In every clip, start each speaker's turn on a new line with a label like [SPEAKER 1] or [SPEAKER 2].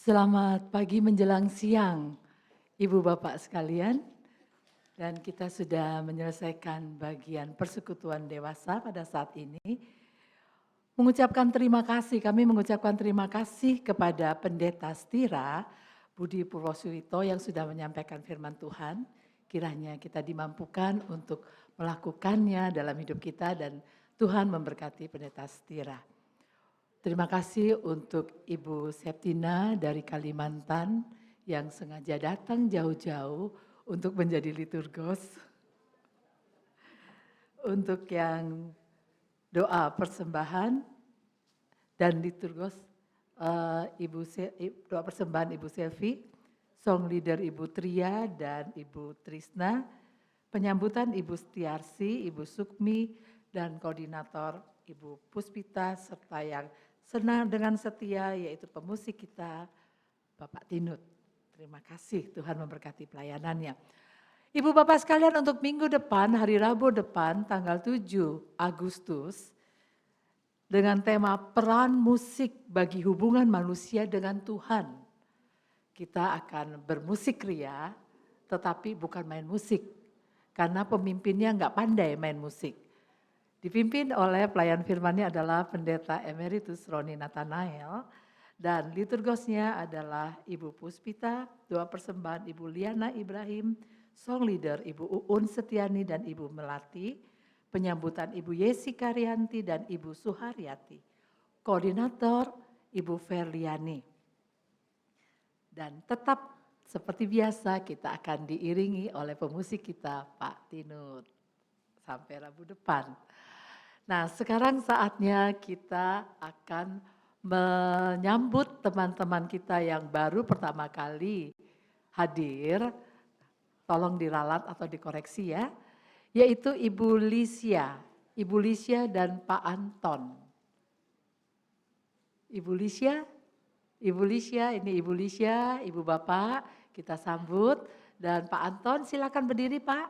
[SPEAKER 1] Selamat pagi menjelang siang, Ibu Bapak sekalian. Dan kita sudah menyelesaikan bagian persekutuan dewasa pada saat ini. Kami mengucapkan terima kasih kepada Pendeta Stira Budi Purwosuwito yang sudah menyampaikan firman Tuhan. Kiranya kita dimampukan untuk melakukannya dalam hidup kita dan Tuhan memberkati Pendeta Stira. Terima kasih untuk Ibu Septina dari Kalimantan yang sengaja datang jauh-jauh untuk menjadi liturgos. Untuk yang doa persembahan dan liturgos, doa persembahan Ibu Selvi, song leader Ibu Tria dan Ibu Trisna, penyambutan Ibu Setiarsi, Ibu Sukmi, dan koordinator Ibu Puspita, serta yang senang dengan setia yaitu pemusik kita, Bapak Tinut. Terima kasih, Tuhan memberkati pelayanannya. Ibu Bapak sekalian, untuk minggu depan, hari Rabu depan, tanggal 7 Agustus, dengan tema peran musik bagi hubungan manusia dengan Tuhan. Kita akan bermusik ria, tetapi bukan main musik, karena pemimpinnya nggak pandai main musik. Dipimpin oleh pelayan firman-Nya adalah Pendeta Emeritus Roni Nathanael, dan liturgosnya adalah Ibu Puspita, doa persembahan Ibu Liana Ibrahim, song leader Ibu Uun Setiani dan Ibu Melati, penyambutan Ibu Yesi Karyanti dan Ibu Suharyati, koordinator Ibu Ferliani. Dan tetap seperti biasa kita akan diiringi oleh pemusik kita Pak Tinut sampai Rabu depan. Nah, sekarang saatnya kita akan menyambut teman-teman kita yang baru pertama kali hadir. Tolong diralat atau dikoreksi ya. Yaitu Ibu Lisya. Ibu Lisya dan Pak Anton. Ibu Lisya, ini Ibu Lisya, Ibu Bapak, kita sambut. Dan Pak Anton, silakan berdiri Pak.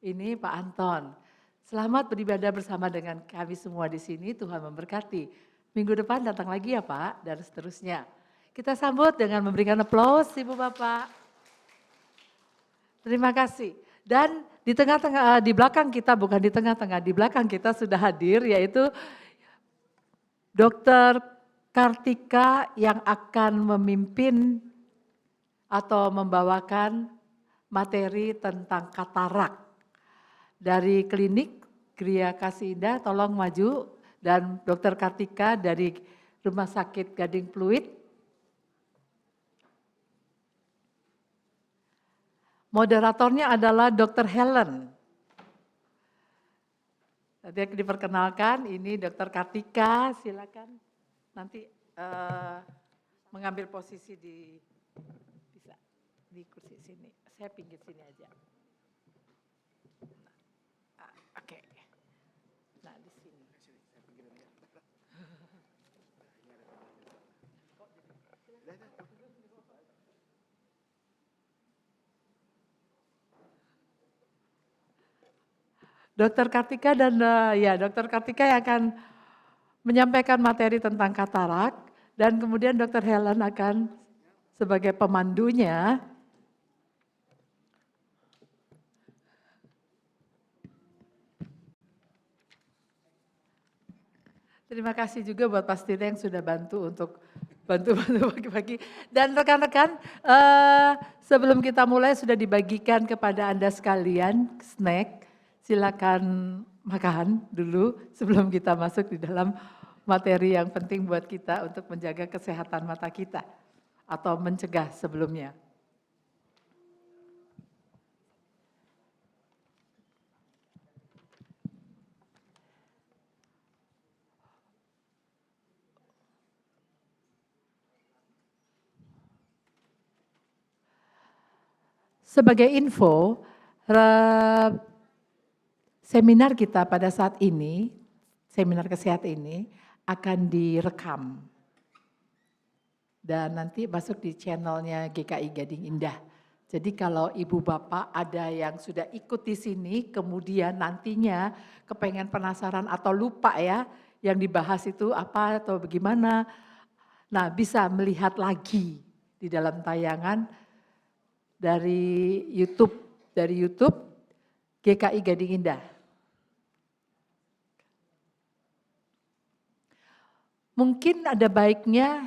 [SPEAKER 1] Ini Pak Anton. Selamat beribadah bersama dengan kami semua di sini, Tuhan memberkati. Minggu depan datang lagi ya Pak, dan seterusnya. Kita sambut dengan memberikan aplaus Ibu Bapak. Terima kasih. Dan di belakang kita, bukan di tengah-tengah, di belakang kita sudah hadir yaitu Dr. Kartika yang akan memimpin atau membawakan materi tentang katarak. Dari klinik Gria Kasih Indah, tolong maju, dan Dr. Kartika dari Rumah Sakit Gading Pluit. Moderatornya adalah Dr. Helen. Tadi diperkenalkan, ini Dr. Kartika, silakan nanti mengambil posisi di kursi sini. Saya pinggir sini aja. Oke. Nah, di sini. Dr. Kartika dan Dr. Kartika yang akan menyampaikan materi tentang katarak, dan kemudian Dr. Helen akan sebagai pemandunya. Terima kasih juga buat Pak Stira yang sudah bantu pagi-pagi. Dan rekan-rekan, sebelum kita mulai sudah dibagikan kepada Anda sekalian snack. Silakan makan dulu sebelum kita masuk di dalam materi yang penting buat kita untuk menjaga kesehatan mata kita atau mencegah sebelumnya. Sebagai info, seminar kita pada saat ini, seminar kesehatan ini akan direkam. Dan nanti masuk di channelnya GKI Gading Indah. Jadi kalau Ibu Bapak ada yang sudah ikut di sini, kemudian nantinya kepengen penasaran atau lupa ya, yang dibahas itu apa atau bagaimana, Nah, bisa melihat lagi di dalam tayangan dari YouTube GKI Gading Indah. Mungkin ada baiknya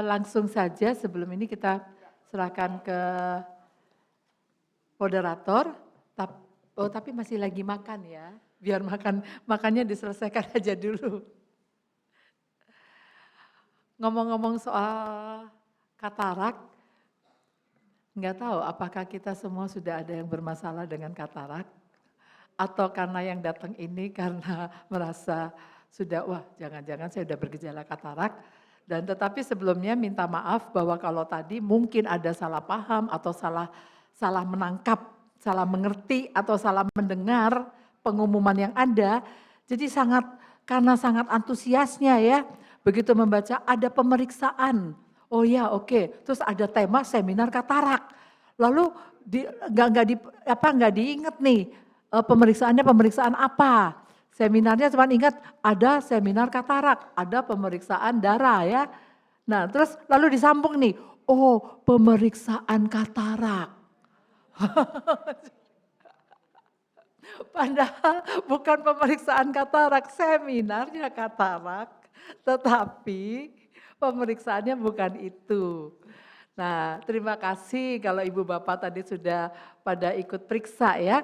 [SPEAKER 1] langsung saja sebelum ini kita serahkan ke moderator. Tapi masih lagi makan ya, biar makannya diselesaikan aja dulu. Ngomong-ngomong soal katarak, nggak tahu apakah kita semua sudah ada yang bermasalah dengan katarak, atau karena yang datang ini karena merasa sudah, wah jangan-jangan saya sudah bergejala katarak, dan tetapi sebelumnya minta maaf bahwa kalau tadi mungkin ada salah paham atau salah menangkap, salah mengerti atau salah mendengar pengumuman yang ada, jadi karena sangat antusiasnya ya, begitu membaca ada pemeriksaan, oh ya oke, terus ada tema seminar katarak, lalu nggak diingat nih pemeriksaan apa. Seminarnya cuma ingat ada seminar katarak, ada pemeriksaan darah ya. Nah terus lalu disambung nih, oh pemeriksaan katarak. Padahal bukan pemeriksaan katarak, seminarnya katarak. Tetapi pemeriksaannya bukan itu. Nah terima kasih kalau Ibu Bapak tadi sudah pada ikut periksa ya.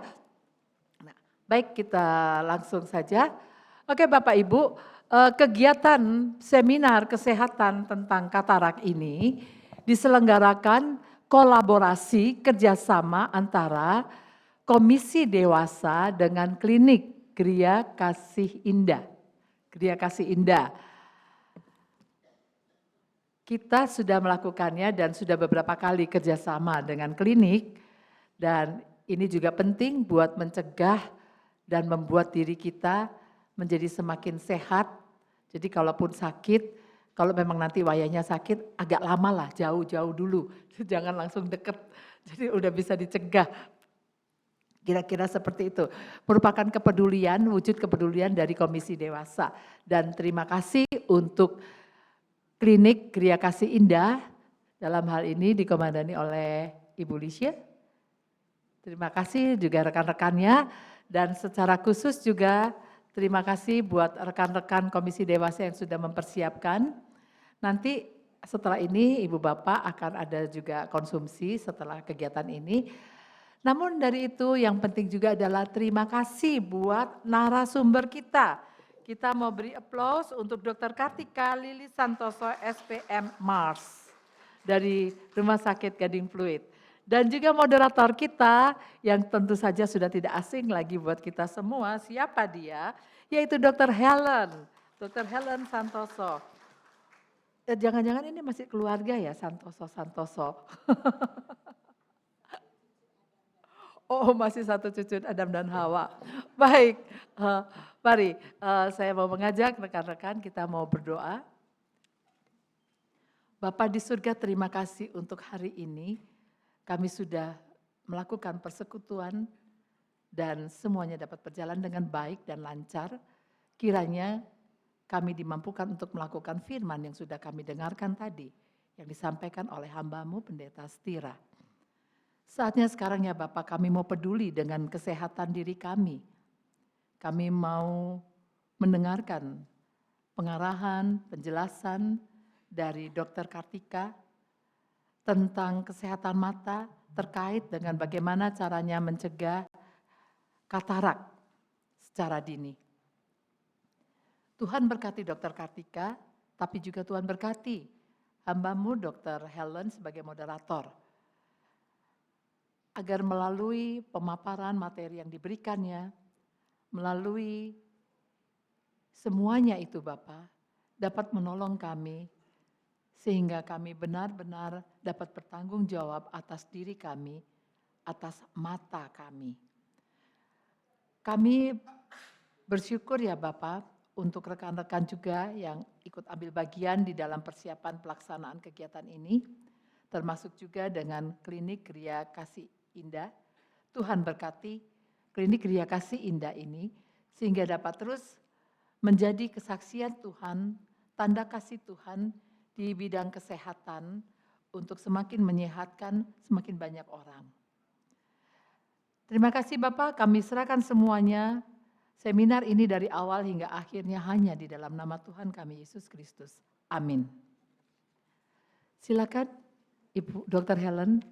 [SPEAKER 1] Baik, kita langsung saja. Oke Bapak Ibu, kegiatan seminar kesehatan tentang katarak ini diselenggarakan kolaborasi kerjasama antara Komisi Dewasa dengan Klinik Gria Kasih Indah. Gria Kasih Indah. Kita sudah melakukannya dan sudah beberapa kali kerjasama dengan klinik, dan ini juga penting buat mencegah dan membuat diri kita menjadi semakin sehat. Jadi kalaupun sakit, kalau memang nanti wayahnya sakit, agak lama lah, jauh-jauh dulu. Jangan langsung deket, jadi udah bisa dicegah. Kira-kira seperti itu. Merupakan kepedulian, wujud kepedulian dari Komisi Dewasa. Dan terima kasih untuk Klinik Gria Kasih Indah, dalam hal ini dikomandani oleh Ibu Lisya. Terima kasih juga rekan-rekannya. Dan secara khusus juga terima kasih buat rekan-rekan Komisi Dewasa yang sudah mempersiapkan. Nanti setelah ini Ibu Bapak akan ada juga konsumsi setelah kegiatan ini. Namun dari itu yang penting juga adalah terima kasih buat narasumber kita. Kita mau beri aplaus untuk Dr. Kartika Lili Santoso SPM Mars dari Rumah Sakit Gading Pluit. Dan juga moderator kita yang tentu saja sudah tidak asing lagi buat kita semua, siapa dia? Yaitu Dr. Helen Santoso. Jangan-jangan ini masih keluarga ya Santoso. Oh masih satu cucu Adam dan Hawa. Baik, mari saya mau mengajak rekan-rekan kita mau berdoa. Bapa di surga, terima kasih untuk hari ini. Kami sudah melakukan persekutuan dan semuanya dapat berjalan dengan baik dan lancar. Kiranya kami dimampukan untuk melakukan firman yang sudah kami dengarkan tadi, yang disampaikan oleh hamba-Mu Pendeta Stira. Saatnya sekarang ya Bapak, kami mau peduli dengan kesehatan diri kami. Kami mau mendengarkan pengarahan, penjelasan dari Dr. Kartika tentang kesehatan mata terkait dengan bagaimana caranya mencegah katarak secara dini. Tuhan berkati Dr. Kartika, tapi juga Tuhan berkati hamba-Mu Dr. Helen sebagai moderator. Agar melalui pemaparan materi yang diberikannya, melalui semuanya itu Bapak, dapat menolong kami sehingga kami benar-benar dapat bertanggung jawab atas diri kami, atas mata kami. Kami bersyukur ya Bapak untuk rekan-rekan juga yang ikut ambil bagian di dalam persiapan pelaksanaan kegiatan ini, termasuk juga dengan Klinik Gria Kasih Indah. Tuhan berkati Klinik Gria Kasih Indah ini sehingga dapat terus menjadi kesaksian Tuhan, tanda kasih Tuhan di bidang kesehatan untuk semakin menyehatkan semakin banyak orang. Terima kasih Bapak, kami serahkan semuanya. Seminar ini dari awal hingga akhirnya hanya di dalam nama Tuhan kami Yesus Kristus. Amin. Silakan Ibu Dr. Helen,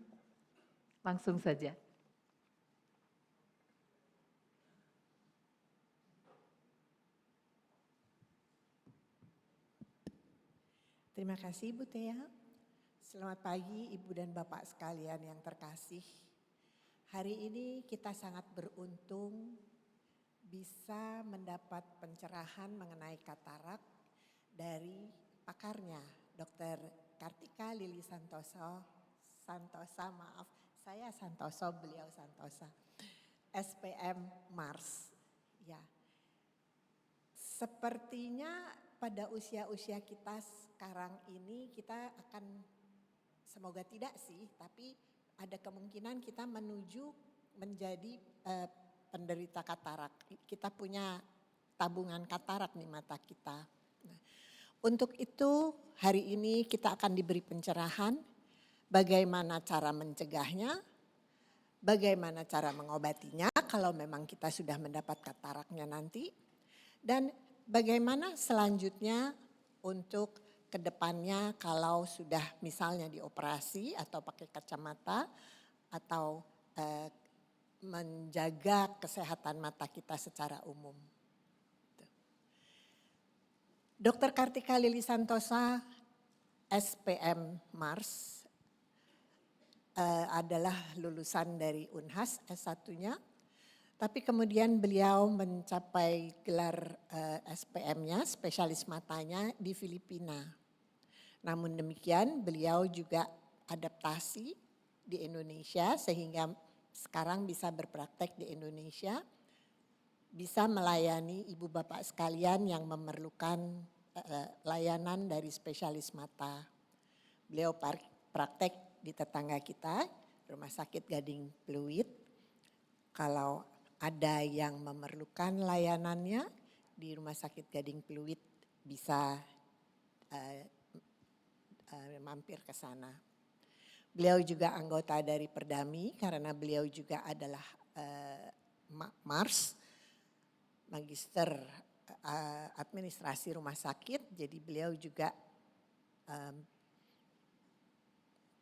[SPEAKER 1] langsung saja.
[SPEAKER 2] Terima kasih Ibu Tia. Selamat pagi Ibu dan Bapak sekalian yang terkasih. Hari ini kita sangat beruntung bisa mendapat pencerahan mengenai katarak dari pakarnya, Dr. Kartika Lili Santosa, saya Santoso, beliau Santosa, SPM Mars. Ya, sepertinya pada usia-usia kita sekarang ini kita akan, semoga tidak sih, tapi ada kemungkinan kita menuju menjadi penderita katarak. Kita punya tabungan katarak di mata kita. Nah, untuk itu hari ini kita akan diberi pencerahan bagaimana cara mencegahnya, bagaimana cara mengobatinya kalau memang kita sudah mendapat kataraknya nanti, dan bagaimana selanjutnya untuk kedepannya kalau sudah misalnya dioperasi atau pakai kacamata atau menjaga kesehatan mata kita secara umum. Dr. Kartika Lili Santosa, SPM Mars, adalah lulusan dari Unhas S1-nya. Tapi kemudian beliau mencapai gelar SPM-nya, spesialis matanya di Filipina. Namun demikian beliau juga adaptasi di Indonesia sehingga sekarang bisa berpraktek di Indonesia. Bisa melayani ibu bapak sekalian yang memerlukan layanan dari spesialis mata. Beliau praktek di tetangga kita, Rumah Sakit Gading Pluit. Kalau ada yang memerlukan layanannya di Rumah Sakit Gading Pluit bisa mampir ke sana. Beliau juga anggota dari Perdami karena beliau juga adalah Mars, Magister Administrasi Rumah Sakit. Jadi beliau juga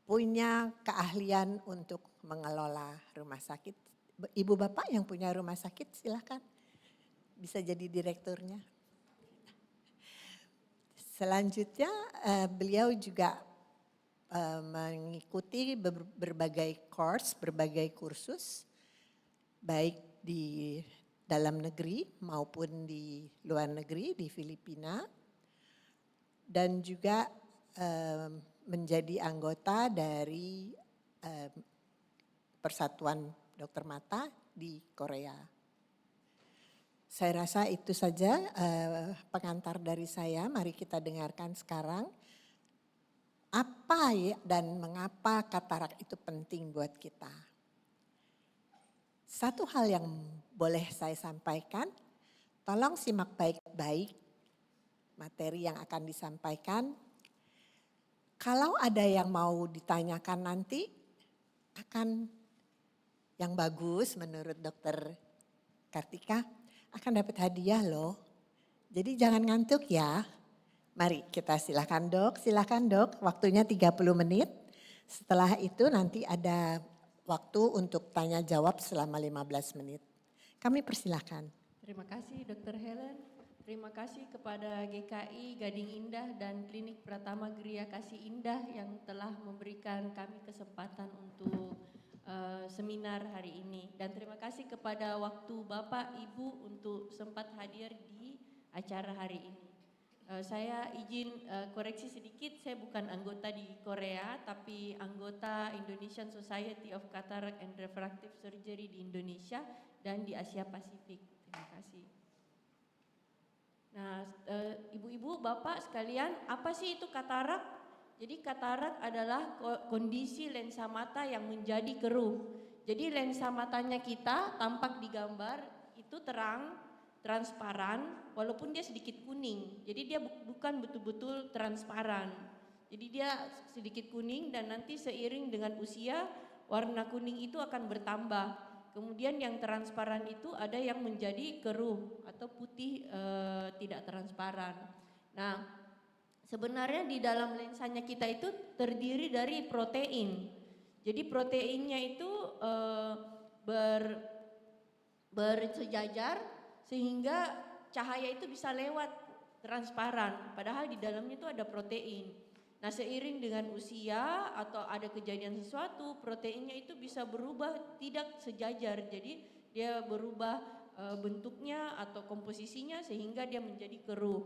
[SPEAKER 2] punya keahlian untuk mengelola rumah sakit. Ibu bapak yang punya rumah sakit silahkan bisa jadi direkturnya. Selanjutnya beliau juga mengikuti berbagai course, berbagai kursus baik di dalam negeri maupun di luar negeri di Filipina dan juga menjadi anggota dari Persatuan Dokter Mata di Korea. Saya rasa itu saja pengantar dari saya. Mari kita dengarkan sekarang apa dan mengapa katarak itu penting buat kita. Satu hal yang boleh saya sampaikan, tolong simak baik-baik materi yang akan disampaikan. Kalau ada yang mau ditanyakan nanti akan yang bagus menurut Dokter Kartika akan dapat hadiah loh. Jadi jangan ngantuk ya. Mari kita silakan dok, waktunya 30 menit. Setelah itu nanti ada waktu untuk tanya jawab selama 15 menit. Kami persilakan.
[SPEAKER 3] Terima kasih Dr. Helen, terima kasih kepada GKI Gading Indah dan Klinik Pratama Gria Kasih Indah yang telah memberikan kami kesempatan untuk seminar hari ini. Dan terima kasih kepada waktu Bapak Ibu untuk sempat hadir di acara hari ini. Saya izin koreksi sedikit, saya bukan anggota di Korea, tapi anggota Indonesian Society of Cataract and Refractive Surgery di Indonesia dan di Asia Pasifik. Terima kasih. Nah, ibu-ibu, bapak sekalian, apa sih itu katarak? Jadi katarak adalah kondisi lensa mata yang menjadi keruh. Jadi lensa matanya kita tampak di gambar itu terang, transparan, walaupun dia sedikit kuning. Jadi dia bukan betul-betul transparan. Jadi dia sedikit kuning dan nanti seiring dengan usia warna kuning itu akan bertambah. Kemudian yang transparan itu ada yang menjadi keruh atau putih tidak transparan. Nah, sebenarnya di dalam lensanya kita itu terdiri dari protein. Jadi proteinnya itu bersejajar sehingga cahaya itu bisa lewat transparan. Padahal di dalamnya itu ada protein. Nah, seiring dengan usia atau ada kejadian sesuatu, proteinnya itu bisa berubah tidak sejajar. Jadi dia berubah bentuknya atau komposisinya sehingga dia menjadi keruh.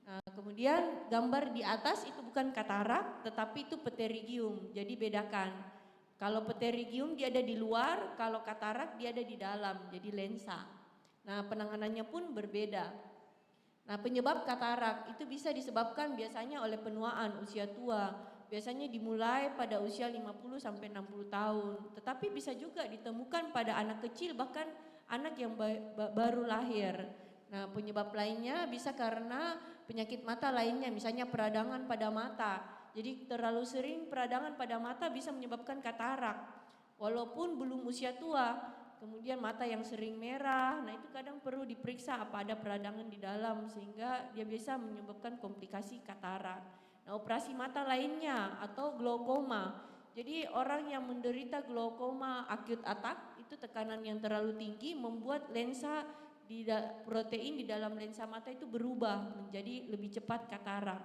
[SPEAKER 3] Nah, kemudian gambar di atas itu bukan katarak tetapi itu pterygium. Jadi bedakan. Kalau pterygium dia ada di luar, kalau katarak dia ada di dalam, jadi lensa. Nah, penanganannya pun berbeda. Nah, penyebab katarak itu bisa disebabkan biasanya oleh penuaan usia tua. Biasanya dimulai pada usia 50 sampai 60 tahun. Tetapi bisa juga ditemukan pada anak kecil bahkan anak yang baru lahir. Nah, penyebab lainnya bisa karena penyakit mata lainnya, misalnya peradangan pada mata. Jadi terlalu sering peradangan pada mata bisa menyebabkan katarak. Walaupun belum usia tua. Kemudian mata yang sering merah, nah itu kadang perlu diperiksa apa ada peradangan di dalam sehingga dia bisa menyebabkan komplikasi katarak. Nah, operasi mata lainnya atau glaukoma. Jadi orang yang menderita glaukoma acute attack itu tekanan yang terlalu tinggi membuat lensa protein di dalam lensa mata itu berubah menjadi lebih cepat katarak.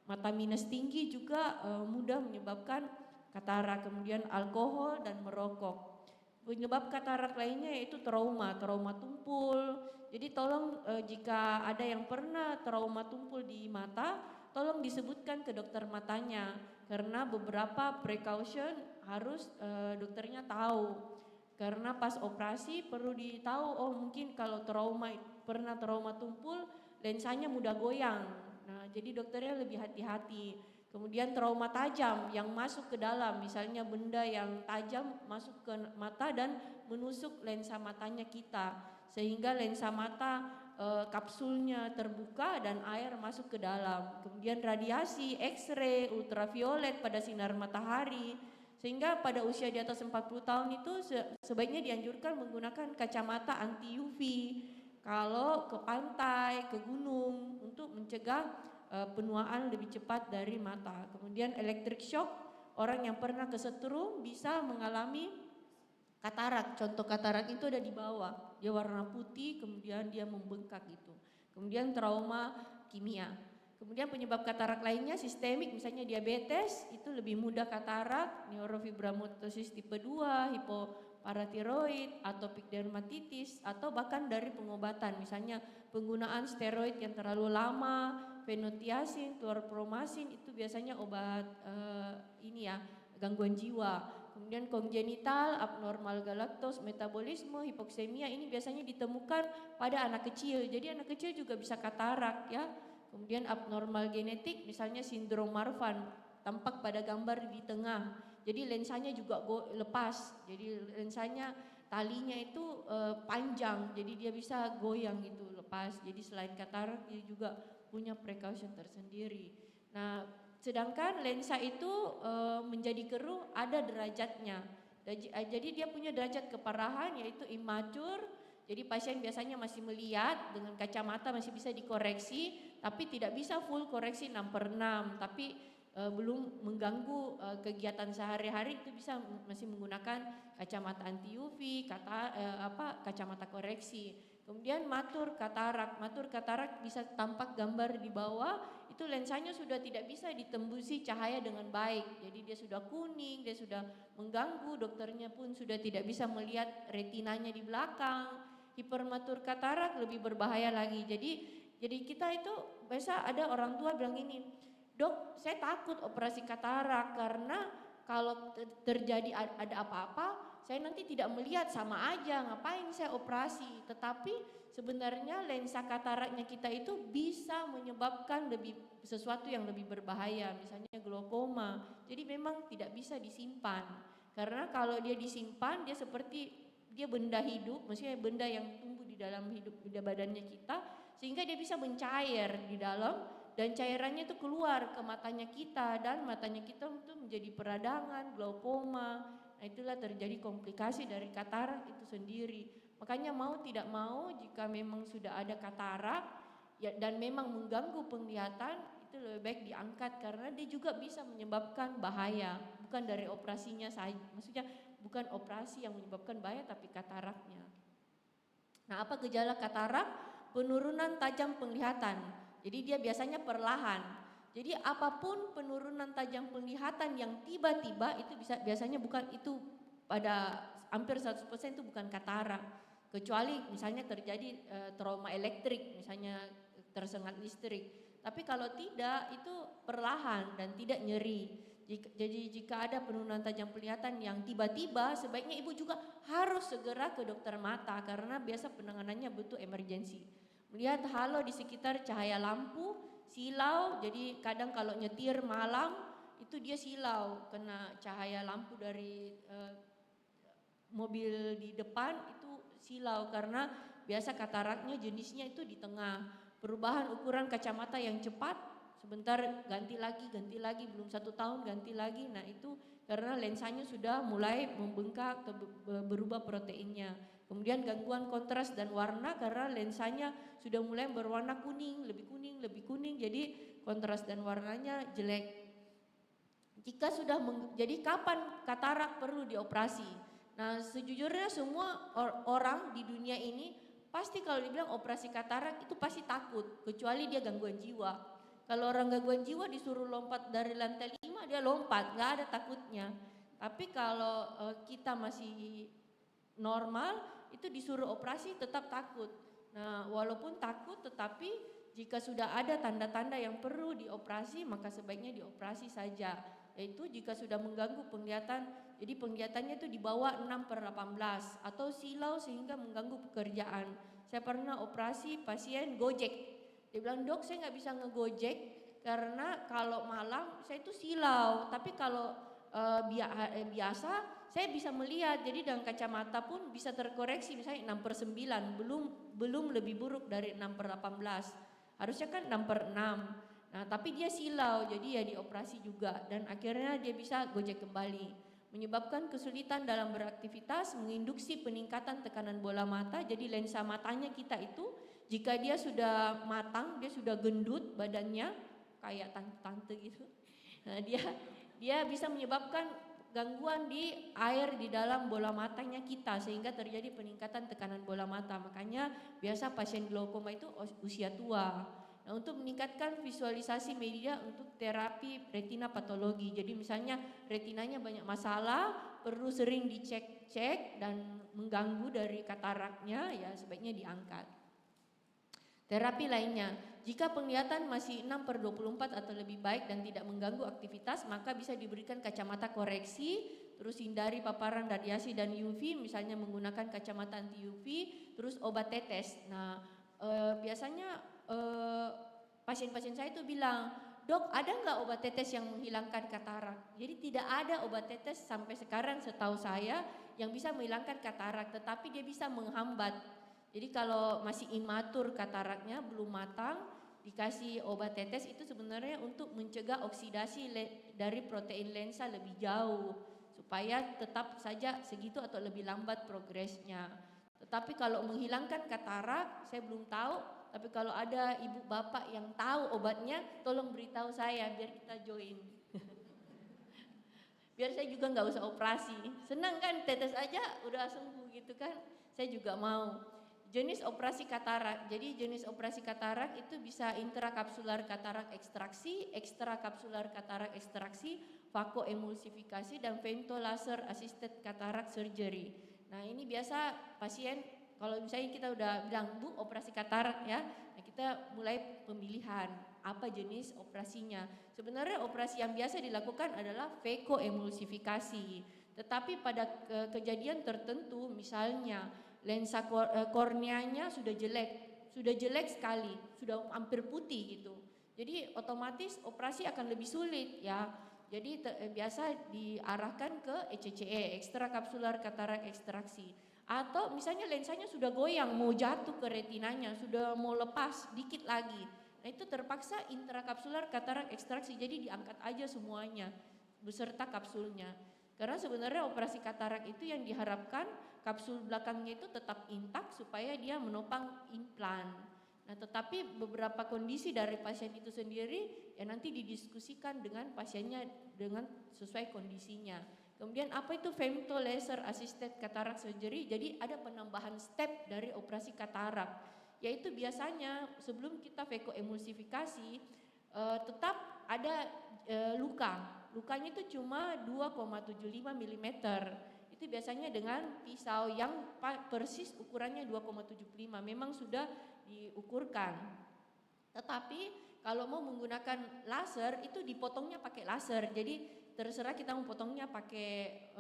[SPEAKER 3] Mata minus tinggi juga mudah menyebabkan katarak, kemudian alkohol dan merokok. Penyebab katarak lainnya yaitu trauma tumpul. Jadi tolong jika ada yang pernah trauma tumpul di mata, tolong disebutkan ke dokter matanya karena beberapa precaution harus dokternya tahu. Karena pas operasi perlu ditahu, oh mungkin kalau pernah trauma tumpul, lensanya mudah goyang. Nah, jadi dokternya lebih hati-hati. Kemudian trauma tajam yang masuk ke dalam, misalnya benda yang tajam masuk ke mata dan menusuk lensa matanya kita. Sehingga lensa mata kapsulnya terbuka dan air masuk ke dalam. Kemudian radiasi, X-ray, ultraviolet pada sinar matahari. Sehingga pada usia di atas 40 tahun itu sebaiknya dianjurkan menggunakan kacamata anti UV. Kalau ke pantai, ke gunung untuk mencegah penuaan lebih cepat dari mata. Kemudian electric shock, orang yang pernah kesetrum bisa mengalami katarak. Contoh katarak itu ada di bawah, dia warna putih kemudian dia membengkak gitu. Kemudian trauma kimia. Kemudian penyebab katarak lainnya sistemik, misalnya diabetes itu lebih mudah katarak, neurofibromatosis tipe 2, hipoparatiroid, atopic dermatitis atau bahkan dari pengobatan, misalnya penggunaan steroid yang terlalu lama, fenotiasin, klorpromasin itu biasanya obat gangguan jiwa. Kemudian kongenital, abnormal galaktos, metabolisme, hipoksemia ini biasanya ditemukan pada anak kecil. Jadi anak kecil juga bisa katarak ya. Kemudian abnormal genetik misalnya sindrom Marfan tampak pada gambar di tengah. Jadi lensanya juga lepas. Jadi lensanya talinya itu panjang. Jadi dia bisa goyang gitu lepas. Jadi selain katarak dia juga punya precaution tersendiri. Nah, sedangkan lensa itu menjadi keruh ada derajatnya. Jadi dia punya derajat keparahan yaitu immature. Jadi pasien biasanya masih melihat dengan kacamata masih bisa dikoreksi, tapi tidak bisa full koreksi 6/6. Tapi belum mengganggu kegiatan sehari-hari itu bisa masih menggunakan kacamata anti UV, kacamata koreksi. Kemudian matur katarak bisa tampak gambar di bawah, itu lensanya sudah tidak bisa ditembusi cahaya dengan baik. Jadi dia sudah kuning, dia sudah mengganggu, dokternya pun sudah tidak bisa melihat retinanya di belakang. Hipermatur katarak lebih berbahaya lagi. Jadi kita itu biasa ada orang tua bilang ini, "Dok, saya takut operasi katarak karena kalau terjadi ada apa-apa saya nanti tidak melihat, sama aja ngapain saya operasi." Tetapi sebenarnya lensa kataraknya kita itu bisa menyebabkan sesuatu yang lebih berbahaya, misalnya glaukoma. Jadi memang tidak bisa disimpan. Karena kalau dia disimpan dia seperti dia benda hidup, maksudnya benda yang tumbuh di dalam badannya kita sehingga dia bisa mencair di dalam dan cairannya itu keluar ke matanya kita dan matanya kita itu menjadi peradangan, glaukoma. Nah, itulah terjadi komplikasi dari katarak itu sendiri. Makanya mau tidak mau jika memang sudah ada katarak ya, dan memang mengganggu penglihatan, itu lebih baik diangkat karena dia juga bisa menyebabkan bahaya, bukan dari operasinya saja. Maksudnya bukan operasi yang menyebabkan bahaya tapi kataraknya. Nah, apa gejala katarak? Penurunan tajam penglihatan. Jadi dia biasanya perlahan. Jadi apapun penurunan tajam penglihatan yang tiba-tiba itu biasanya bukan itu, pada hampir 100% itu bukan katarak. Kecuali misalnya terjadi trauma elektrik, misalnya tersengat listrik. Tapi kalau tidak itu perlahan dan tidak nyeri. Jadi jika ada penurunan tajam penglihatan yang tiba-tiba, sebaiknya ibu juga harus segera ke dokter mata karena biasa penanganannya butuh emergensi. Melihat halo di sekitar cahaya lampu, silau, jadi kadang kalau nyetir malam itu dia silau kena cahaya lampu dari mobil di depan itu silau karena biasa kataraknya jenisnya itu di tengah. Perubahan ukuran kacamata yang cepat, sebentar ganti lagi, belum 1 tahun ganti lagi. Nah itu karena lensanya sudah mulai membengkak atau berubah proteinnya. Kemudian gangguan kontras dan warna karena lensanya sudah mulai berwarna kuning, lebih kuning, jadi kontras dan warnanya jelek. Jika sudah jadi kapan katarak perlu dioperasi? Nah sejujurnya semua orang di dunia ini pasti kalau dibilang operasi katarak itu pasti takut, kecuali dia gangguan jiwa. Kalau orang gangguan jiwa disuruh lompat dari lantai 5 dia lompat, gak ada takutnya. Tapi kalau kita masih normal itu disuruh operasi tetap takut. Nah walaupun takut tetapi jika sudah ada tanda-tanda yang perlu dioperasi maka sebaiknya dioperasi saja. Yaitu jika sudah mengganggu penglihatan, jadi penglihatannya itu di bawah 6/18 atau silau sehingga mengganggu pekerjaan. Saya pernah operasi pasien Gojek. Dia bilang, dok saya nggak bisa ngegojek karena kalau malam saya itu silau. Tapi kalau biasa saya bisa melihat, jadi dengan kacamata pun bisa terkoreksi misalnya 6/9, belum lebih buruk dari 6/18. Harusnya kan 6/6. Nah tapi dia silau, jadi ya dioperasi juga dan akhirnya dia bisa gojek kembali. Menyebabkan kesulitan dalam beraktivitas, menginduksi peningkatan tekanan bola mata, jadi lensa matanya kita itu jika dia sudah matang, dia sudah gendut badannya kayak tante-tante gitu. Nah dia bisa menyebabkan gangguan di air di dalam bola matanya kita sehingga terjadi peningkatan tekanan bola mata. Makanya biasa pasien glaukoma itu usia tua. Nah, untuk meningkatkan visualisasi media untuk terapi retina patologi. Jadi misalnya retinanya banyak masalah, perlu sering dicek-cek dan mengganggu dari kataraknya, ya sebaiknya diangkat. Terapi lainnya, jika penglihatan masih 6/24 atau lebih baik dan tidak mengganggu aktivitas, maka bisa diberikan kacamata koreksi, terus hindari paparan radiasi dan UV, misalnya menggunakan kacamata anti UV, terus obat tetes. Nah, biasanya pasien-pasien saya itu bilang, dok ada nggak obat tetes yang menghilangkan katarak? Jadi tidak ada obat tetes sampai sekarang setahu saya yang bisa menghilangkan katarak, tetapi dia bisa menghambat. Jadi kalau masih imatur kataraknya belum matang, dikasih obat tetes itu sebenarnya untuk mencegah oksidasi dari protein lensa lebih jauh supaya tetap saja segitu atau lebih lambat progresnya. Tetapi kalau menghilangkan katarak saya belum tahu. Tapi kalau ada ibu bapak yang tahu obatnya, tolong beritahu saya biar kita join. Biar saya juga nggak usah operasi. Senang kan tetes aja udah sembuh gitu kan. Saya juga mau. Jenis operasi katarak. Jadi jenis operasi katarak itu bisa intrakapsular katarak ekstraksi, ekstrakapsular katarak ekstraksi, vakoemulsifikasi dan femtolaser assisted cataract surgery. Nah ini biasa pasien kalau misalnya kita udah bilang, Bu operasi katarak ya, nah kita mulai pemilihan apa jenis operasinya. Sebenarnya operasi yang biasa dilakukan adalah vakoemulsifikasi. Tetapi pada kejadian tertentu misalnya lensa korneanya sudah jelek sekali, sudah hampir putih gitu. Jadi otomatis operasi akan lebih sulit ya. Jadi biasa diarahkan ke ECCE, ekstrakapsular katarak ekstraksi. Atau misalnya lensanya sudah goyang, mau jatuh ke retinanya, sudah mau lepas dikit lagi. Nah itu terpaksa intrakapsular katarak ekstraksi, jadi diangkat aja semuanya beserta kapsulnya. Karena sebenarnya operasi katarak itu yang diharapkan kapsul belakangnya itu tetap intak supaya dia menopang implan. Nah tetapi beberapa kondisi dari pasien itu sendiri ya nanti didiskusikan dengan pasiennya dengan sesuai kondisinya. Kemudian apa itu femto laser assisted cataract surgery? Jadi ada penambahan step dari operasi katarak, yaitu biasanya sebelum kita vekoemulsifikasi tetap ada lukanya itu cuma 2,75 mm. Itu biasanya dengan pisau yang persis ukurannya 2,75, memang sudah diukurkan. Tetapi kalau mau menggunakan laser itu dipotongnya pakai laser. Jadi terserah kita mau potongnya pakai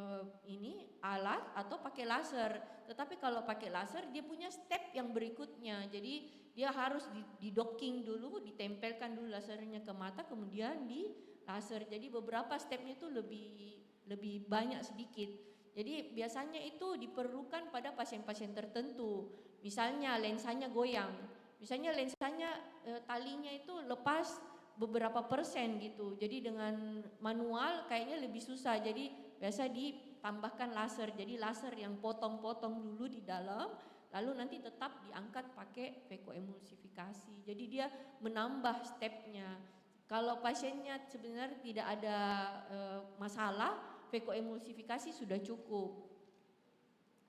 [SPEAKER 3] ini alat atau pakai laser. Tetapi kalau pakai laser dia punya step yang berikutnya. Jadi dia harus di-docking dulu, ditempelkan dulu lasernya ke mata, kemudian di laser. Jadi beberapa stepnya itu lebih banyak sedikit. Jadi biasanya itu diperlukan pada pasien-pasien tertentu. Misalnya lensanya goyang, misalnya lensanya talinya itu lepas beberapa persen gitu. Jadi dengan manual kayaknya lebih susah. Jadi biasa ditambahkan laser. Jadi laser yang potong-potong dulu di dalam, lalu nanti tetap diangkat pakai vekoemulsifikasi. Jadi dia menambah stepnya. Kalau pasiennya sebenarnya tidak ada masalah, vekoemulsifikasi sudah cukup.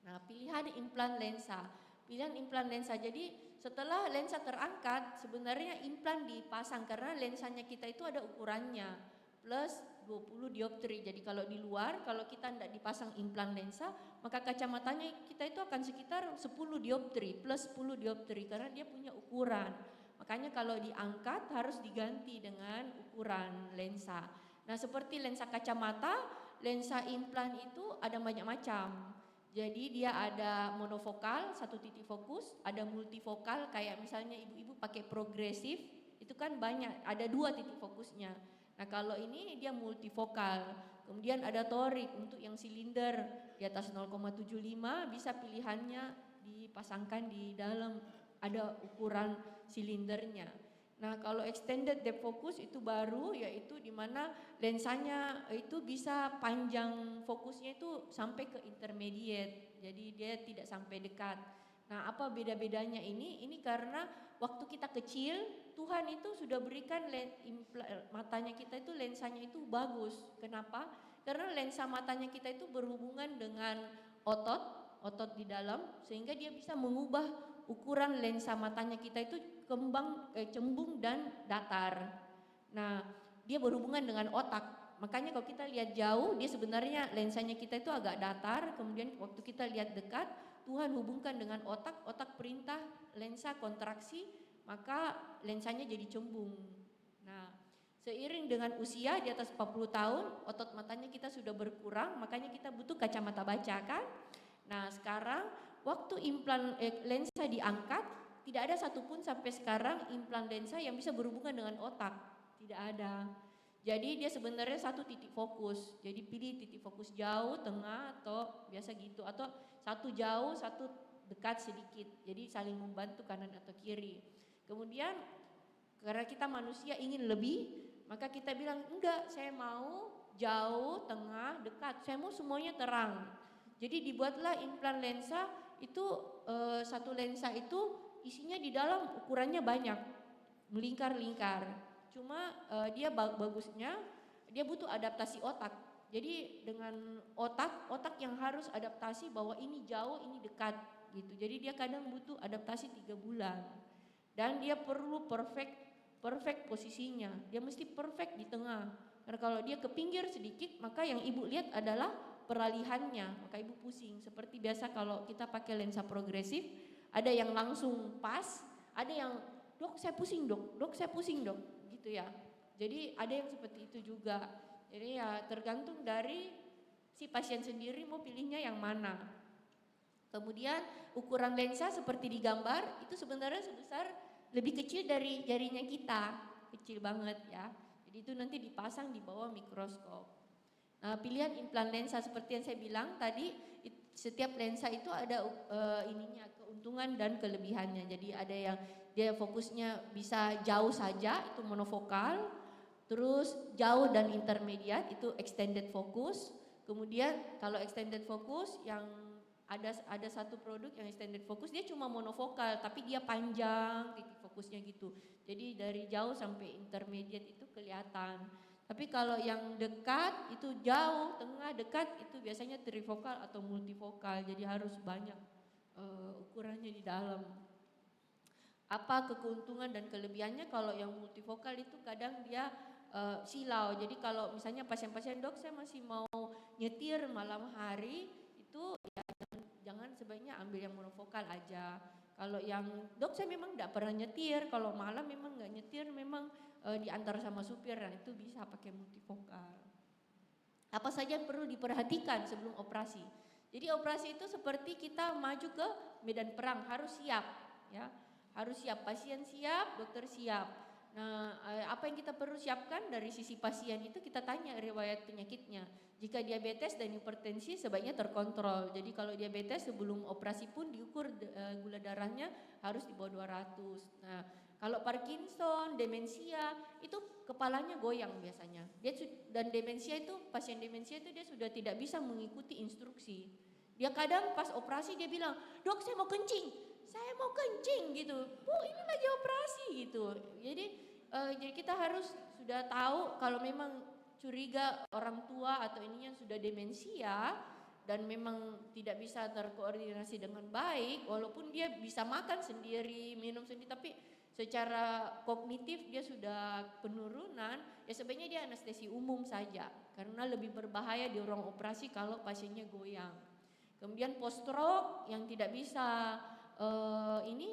[SPEAKER 3] Nah, pilihan implan lensa. Pilihan implan lensa. Jadi setelah lensa terangkat, sebenarnya implan dipasang karena lensanya kita itu ada ukurannya plus 20 dioptri. Jadi kalau di luar, kalau kita tidak dipasang implan lensa, maka kacamatanya kita itu akan sekitar 10 dioptri plus 10 dioptri karena dia punya ukuran. Makanya kalau diangkat harus diganti dengan ukuran lensa. Nah, seperti lensa kacamata, lensa implan itu ada banyak macam. Jadi dia ada monofokal, satu titik fokus, ada multifokal kayak misalnya ibu-ibu pakai progresif, itu kan banyak, ada 2 titik fokusnya. Nah kalau ini dia multifokal, kemudian ada torik untuk yang silinder di atas 0,75 bisa pilihannya dipasangkan di dalam, ada ukuran silindernya. Nah kalau extended depth focus itu baru, yaitu di mana lensanya itu bisa panjang fokusnya itu sampai ke intermediate, jadi dia tidak sampai dekat. Nah apa beda-bedanya ini? Ini karena waktu kita kecil Tuhan itu sudah berikan matanya kita itu lensanya itu bagus. Kenapa? Karena lensa matanya kita itu berhubungan dengan otot di dalam, sehingga dia bisa mengubah ukuran lensa matanya kita itu cembung dan datar. Nah, dia berhubungan dengan otak. Makanya kalau kita lihat jauh, dia sebenarnya lensanya kita itu agak datar. Kemudian waktu kita lihat dekat, Tuhan hubungkan dengan otak. Otak perintah lensa kontraksi, maka lensanya jadi cembung. Nah, seiring dengan usia di atas 40 tahun, otot matanya kita sudah berkurang. Makanya kita butuh kacamata baca kan. Nah, sekarang waktu implan lensa diangkat, tidak ada satupun sampai sekarang implan lensa yang bisa berhubungan dengan otak. Tidak ada. Jadi dia sebenarnya satu titik fokus. Jadi pilih titik fokus jauh, tengah, atau biasa gitu. Atau satu jauh, satu dekat sedikit. Jadi saling membantu kanan atau kiri. Kemudian karena kita manusia ingin lebih, maka kita bilang enggak, saya mau jauh, tengah, dekat. Saya mau semuanya terang. Jadi dibuatlah implan lensa itu satu lensa itu isinya di dalam ukurannya banyak, melingkar-lingkar. Cuma dia bagusnya dia butuh adaptasi otak. Jadi dengan otak yang harus adaptasi bahwa ini jauh, ini dekat gitu. Jadi dia kadang butuh adaptasi 3 bulan. Dan dia perlu perfect posisinya. Dia mesti perfect di tengah. Karena kalau dia ke pinggir sedikit, maka yang ibu lihat adalah peralihannya, maka ibu pusing. Seperti biasa kalau kita pakai lensa progresif, ada yang langsung pas, ada yang dok saya pusing dok saya pusing dok, gitu ya. Jadi ada yang seperti itu juga. Jadi ya tergantung dari si pasien sendiri mau pilihnya yang mana. Kemudian ukuran lensa seperti di gambar itu sebenarnya sebesar lebih kecil dari jarinya kita, kecil banget ya. Jadi itu nanti dipasang di bawah mikroskop. Nah, pilihan implan lensa seperti yang saya bilang tadi, setiap lensa itu ada ininya, keuntungan dan kelebihannya. Jadi ada yang dia fokusnya bisa jauh saja, itu monofokal. Terus jauh dan intermediate itu extended focus. Kemudian kalau extended focus yang ada satu produk yang extended focus, dia cuma monofokal tapi dia panjang titik fokusnya gitu. Jadi dari jauh sampai intermediate itu kelihatan. Tapi kalau yang dekat itu jauh, tengah, dekat itu biasanya trifokal atau multifokal. Jadi harus banyak ukurannya di dalam. Apa keuntungan dan kelebihannya? Kalau yang multifokal itu kadang dia silau. Jadi kalau misalnya pasien-pasien, dok saya masih mau nyetir malam hari, itu ya jangan sebaiknya ambil yang monofokal aja. Kalau yang dok saya memang tidak pernah nyetir, kalau malam memang nggak nyetir, memang diantar sama supir, nah itu bisa pakai multifokal. Apa saja yang perlu diperhatikan sebelum operasi? Jadi operasi itu seperti kita maju ke medan perang, harus siap, ya, harus siap, pasien siap, dokter siap. Nah, apa yang kita perlu siapkan dari sisi pasien itu kita tanya riwayat penyakitnya. Jika diabetes dan hipertensi sebaiknya terkontrol. Jadi kalau diabetes sebelum operasi pun diukur gula darahnya harus di bawah 200. Nah, kalau Parkinson, demensia itu kepalanya goyang biasanya. Dan demensia itu, pasien demensia itu dia sudah tidak bisa mengikuti instruksi. Dia kadang pas operasi dia bilang, dok saya mau kencing. Saya mau kencing gitu, Bu ini lagi operasi gitu. Jadi kita harus sudah tahu kalau memang curiga orang tua atau ininya sudah demensia dan memang tidak bisa terkoordinasi dengan baik, walaupun dia bisa makan sendiri, minum sendiri, tapi secara kognitif dia sudah penurunan, ya sebaiknya dia anestesi umum saja karena lebih berbahaya di ruang operasi kalau pasiennya goyang. Kemudian post stroke yang tidak bisa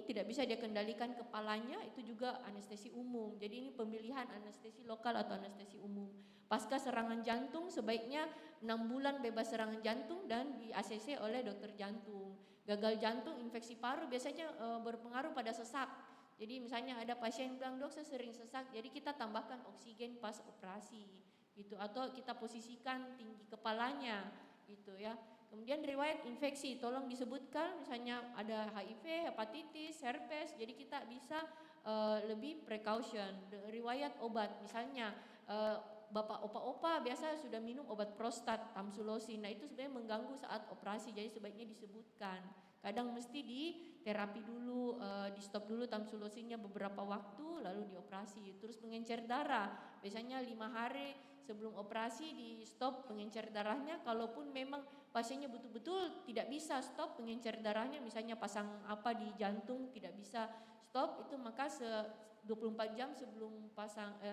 [SPEAKER 3] tidak bisa dia kendalikan kepalanya, itu juga anestesi umum. Jadi ini pemilihan anestesi lokal atau anestesi umum. Pasca serangan jantung sebaiknya 6 bulan bebas serangan jantung dan di ACC oleh dokter jantung. Gagal jantung, infeksi paru biasanya berpengaruh pada sesak. Jadi misalnya ada pasien bilang, dok saya sering sesak, jadi kita tambahkan oksigen pas operasi gitu, atau kita posisikan tinggi kepalanya gitu ya. Kemudian riwayat infeksi, tolong disebutkan misalnya ada HIV, hepatitis, herpes, jadi kita bisa lebih precaution. Riwayat obat, misalnya bapak opa-opa biasa sudah minum obat prostat, tamsulosin, nah itu sebenarnya mengganggu saat operasi, jadi sebaiknya disebutkan. Kadang mesti di terapi dulu, di stop dulu tamsulosinnya beberapa waktu, lalu dioperasi. Terus pengencer darah, biasanya 5 hari sebelum operasi di stop pengencer darahnya, kalaupun memang pasiennya betul-betul tidak bisa stop pengencer darahnya, misalnya pasang apa di jantung tidak bisa stop, itu maka 24 jam sebelum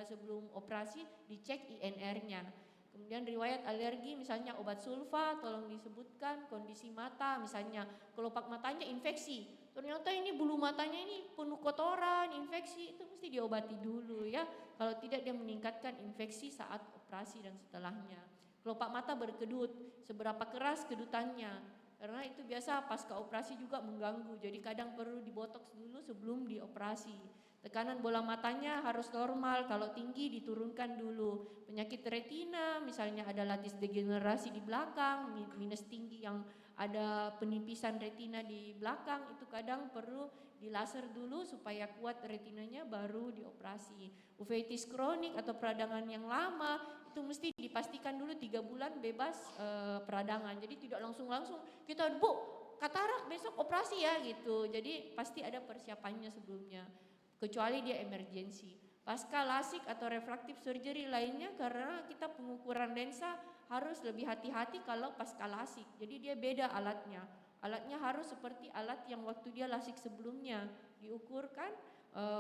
[SPEAKER 3] sebelum operasi dicek INR-nya. Kemudian riwayat alergi, misalnya obat sulfa, tolong disebutkan. Kondisi mata, misalnya kelopak matanya infeksi, ternyata ini bulu matanya ini penuh kotoran, infeksi, itu mesti diobati dulu ya. Kalau tidak dia meningkatkan infeksi saat operasi dan setelahnya. Kelopak mata berkedut, seberapa keras kedutannya, karena itu biasa pasca operasi juga mengganggu, jadi kadang perlu dibotoks dulu sebelum dioperasi. Tekanan bola matanya harus normal, kalau tinggi diturunkan dulu. Penyakit retina, misalnya ada lattice degenerasi di belakang, minus tinggi yang ada penipisan retina di belakang, itu kadang perlu dilaser dulu supaya kuat retinanya baru dioperasi. Uveitis kronik atau peradangan yang lama, itu mesti dipastikan dulu 3 bulan bebas peradangan. Jadi tidak langsung-langsung kita, Bu, katarak besok operasi ya gitu. Jadi pasti ada persiapannya sebelumnya. Kecuali dia emergensi. Pasca lasik atau refractive surgery lainnya, karena kita pengukuran lensa harus lebih hati-hati kalau pasca lasik. Jadi dia beda alatnya. Alatnya harus seperti alat yang waktu dia lasik sebelumnya diukurkan,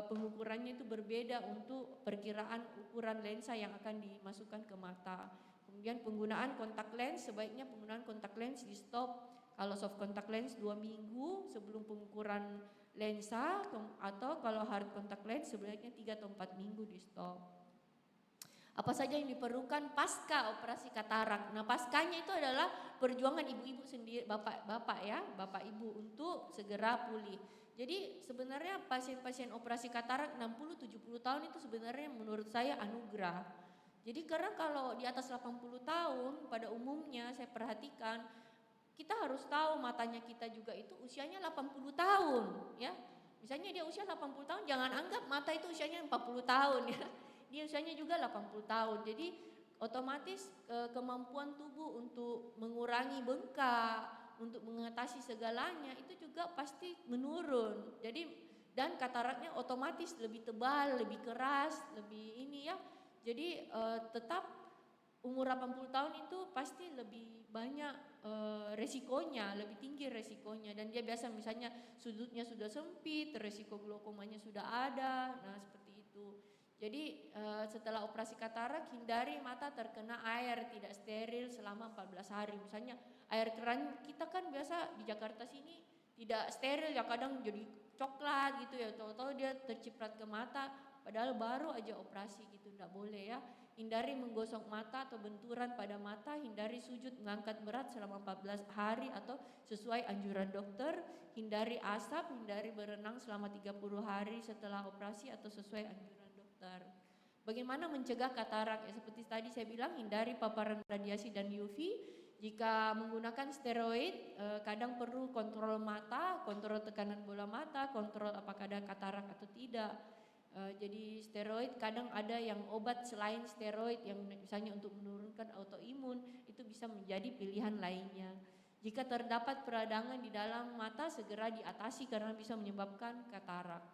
[SPEAKER 3] pengukurannya itu berbeda untuk perkiraan ukuran lensa yang akan dimasukkan ke mata. Kemudian penggunaan kontak lens, sebaiknya penggunaan kontak lens di stop. Kalau soft contact lens 2 minggu sebelum pengukuran lensa, atau kalau hard contact lens sebaiknya 3 atau 4 minggu di stop. Apa saja yang diperlukan pasca operasi katarak? Nah, paskanya itu adalah perjuangan ibu-ibu sendiri, bapak-bapak ya, bapak ibu untuk segera pulih. Jadi sebenarnya pasien-pasien operasi katarak 60-70 tahun itu sebenarnya menurut saya anugerah. Jadi karena kalau di atas 80 tahun pada umumnya saya perhatikan kita harus tahu matanya kita juga itu usianya 80 tahun ya. Misalnya dia usia 80 tahun, jangan anggap mata itu usianya 40 tahun ya. Dia usianya juga 80 tahun. Jadi otomatis kemampuan tubuh untuk mengurangi bengkak, untuk mengatasi segalanya itu juga pasti menurun. Jadi dan kataraknya otomatis lebih tebal, lebih keras, lebih ini ya. Jadi tetap umur 80 tahun itu pasti lebih banyak resikonya, lebih tinggi resikonya, dan dia biasa misalnya sudutnya sudah sempit, resiko glaukomanya sudah ada, nah seperti itu. Jadi setelah operasi katarak hindari mata terkena air tidak steril selama 14 hari. Misalnya air keran kita kan biasa di Jakarta sini tidak steril ya, kadang jadi coklat gitu ya, tahu-tahu dia terciprat ke mata padahal baru aja operasi gitu, enggak boleh ya. Hindari menggosok mata atau benturan pada mata, hindari sujud mengangkat berat selama 14 hari atau sesuai anjuran dokter, hindari asap, hindari berenang selama 30 hari setelah operasi atau sesuai anjuran dokter. Bagaimana mencegah katarak? Ya, seperti tadi saya bilang, hindari paparan radiasi dan UV. Jika menggunakan steroid, kadang perlu kontrol mata, kontrol tekanan bola mata, kontrol apakah ada katarak atau tidak. Jadi steroid kadang ada yang obat selain steroid yang misalnya untuk menurunkan autoimun, itu bisa menjadi pilihan lainnya. Jika terdapat peradangan di dalam mata segera diatasi karena bisa menyebabkan katarak.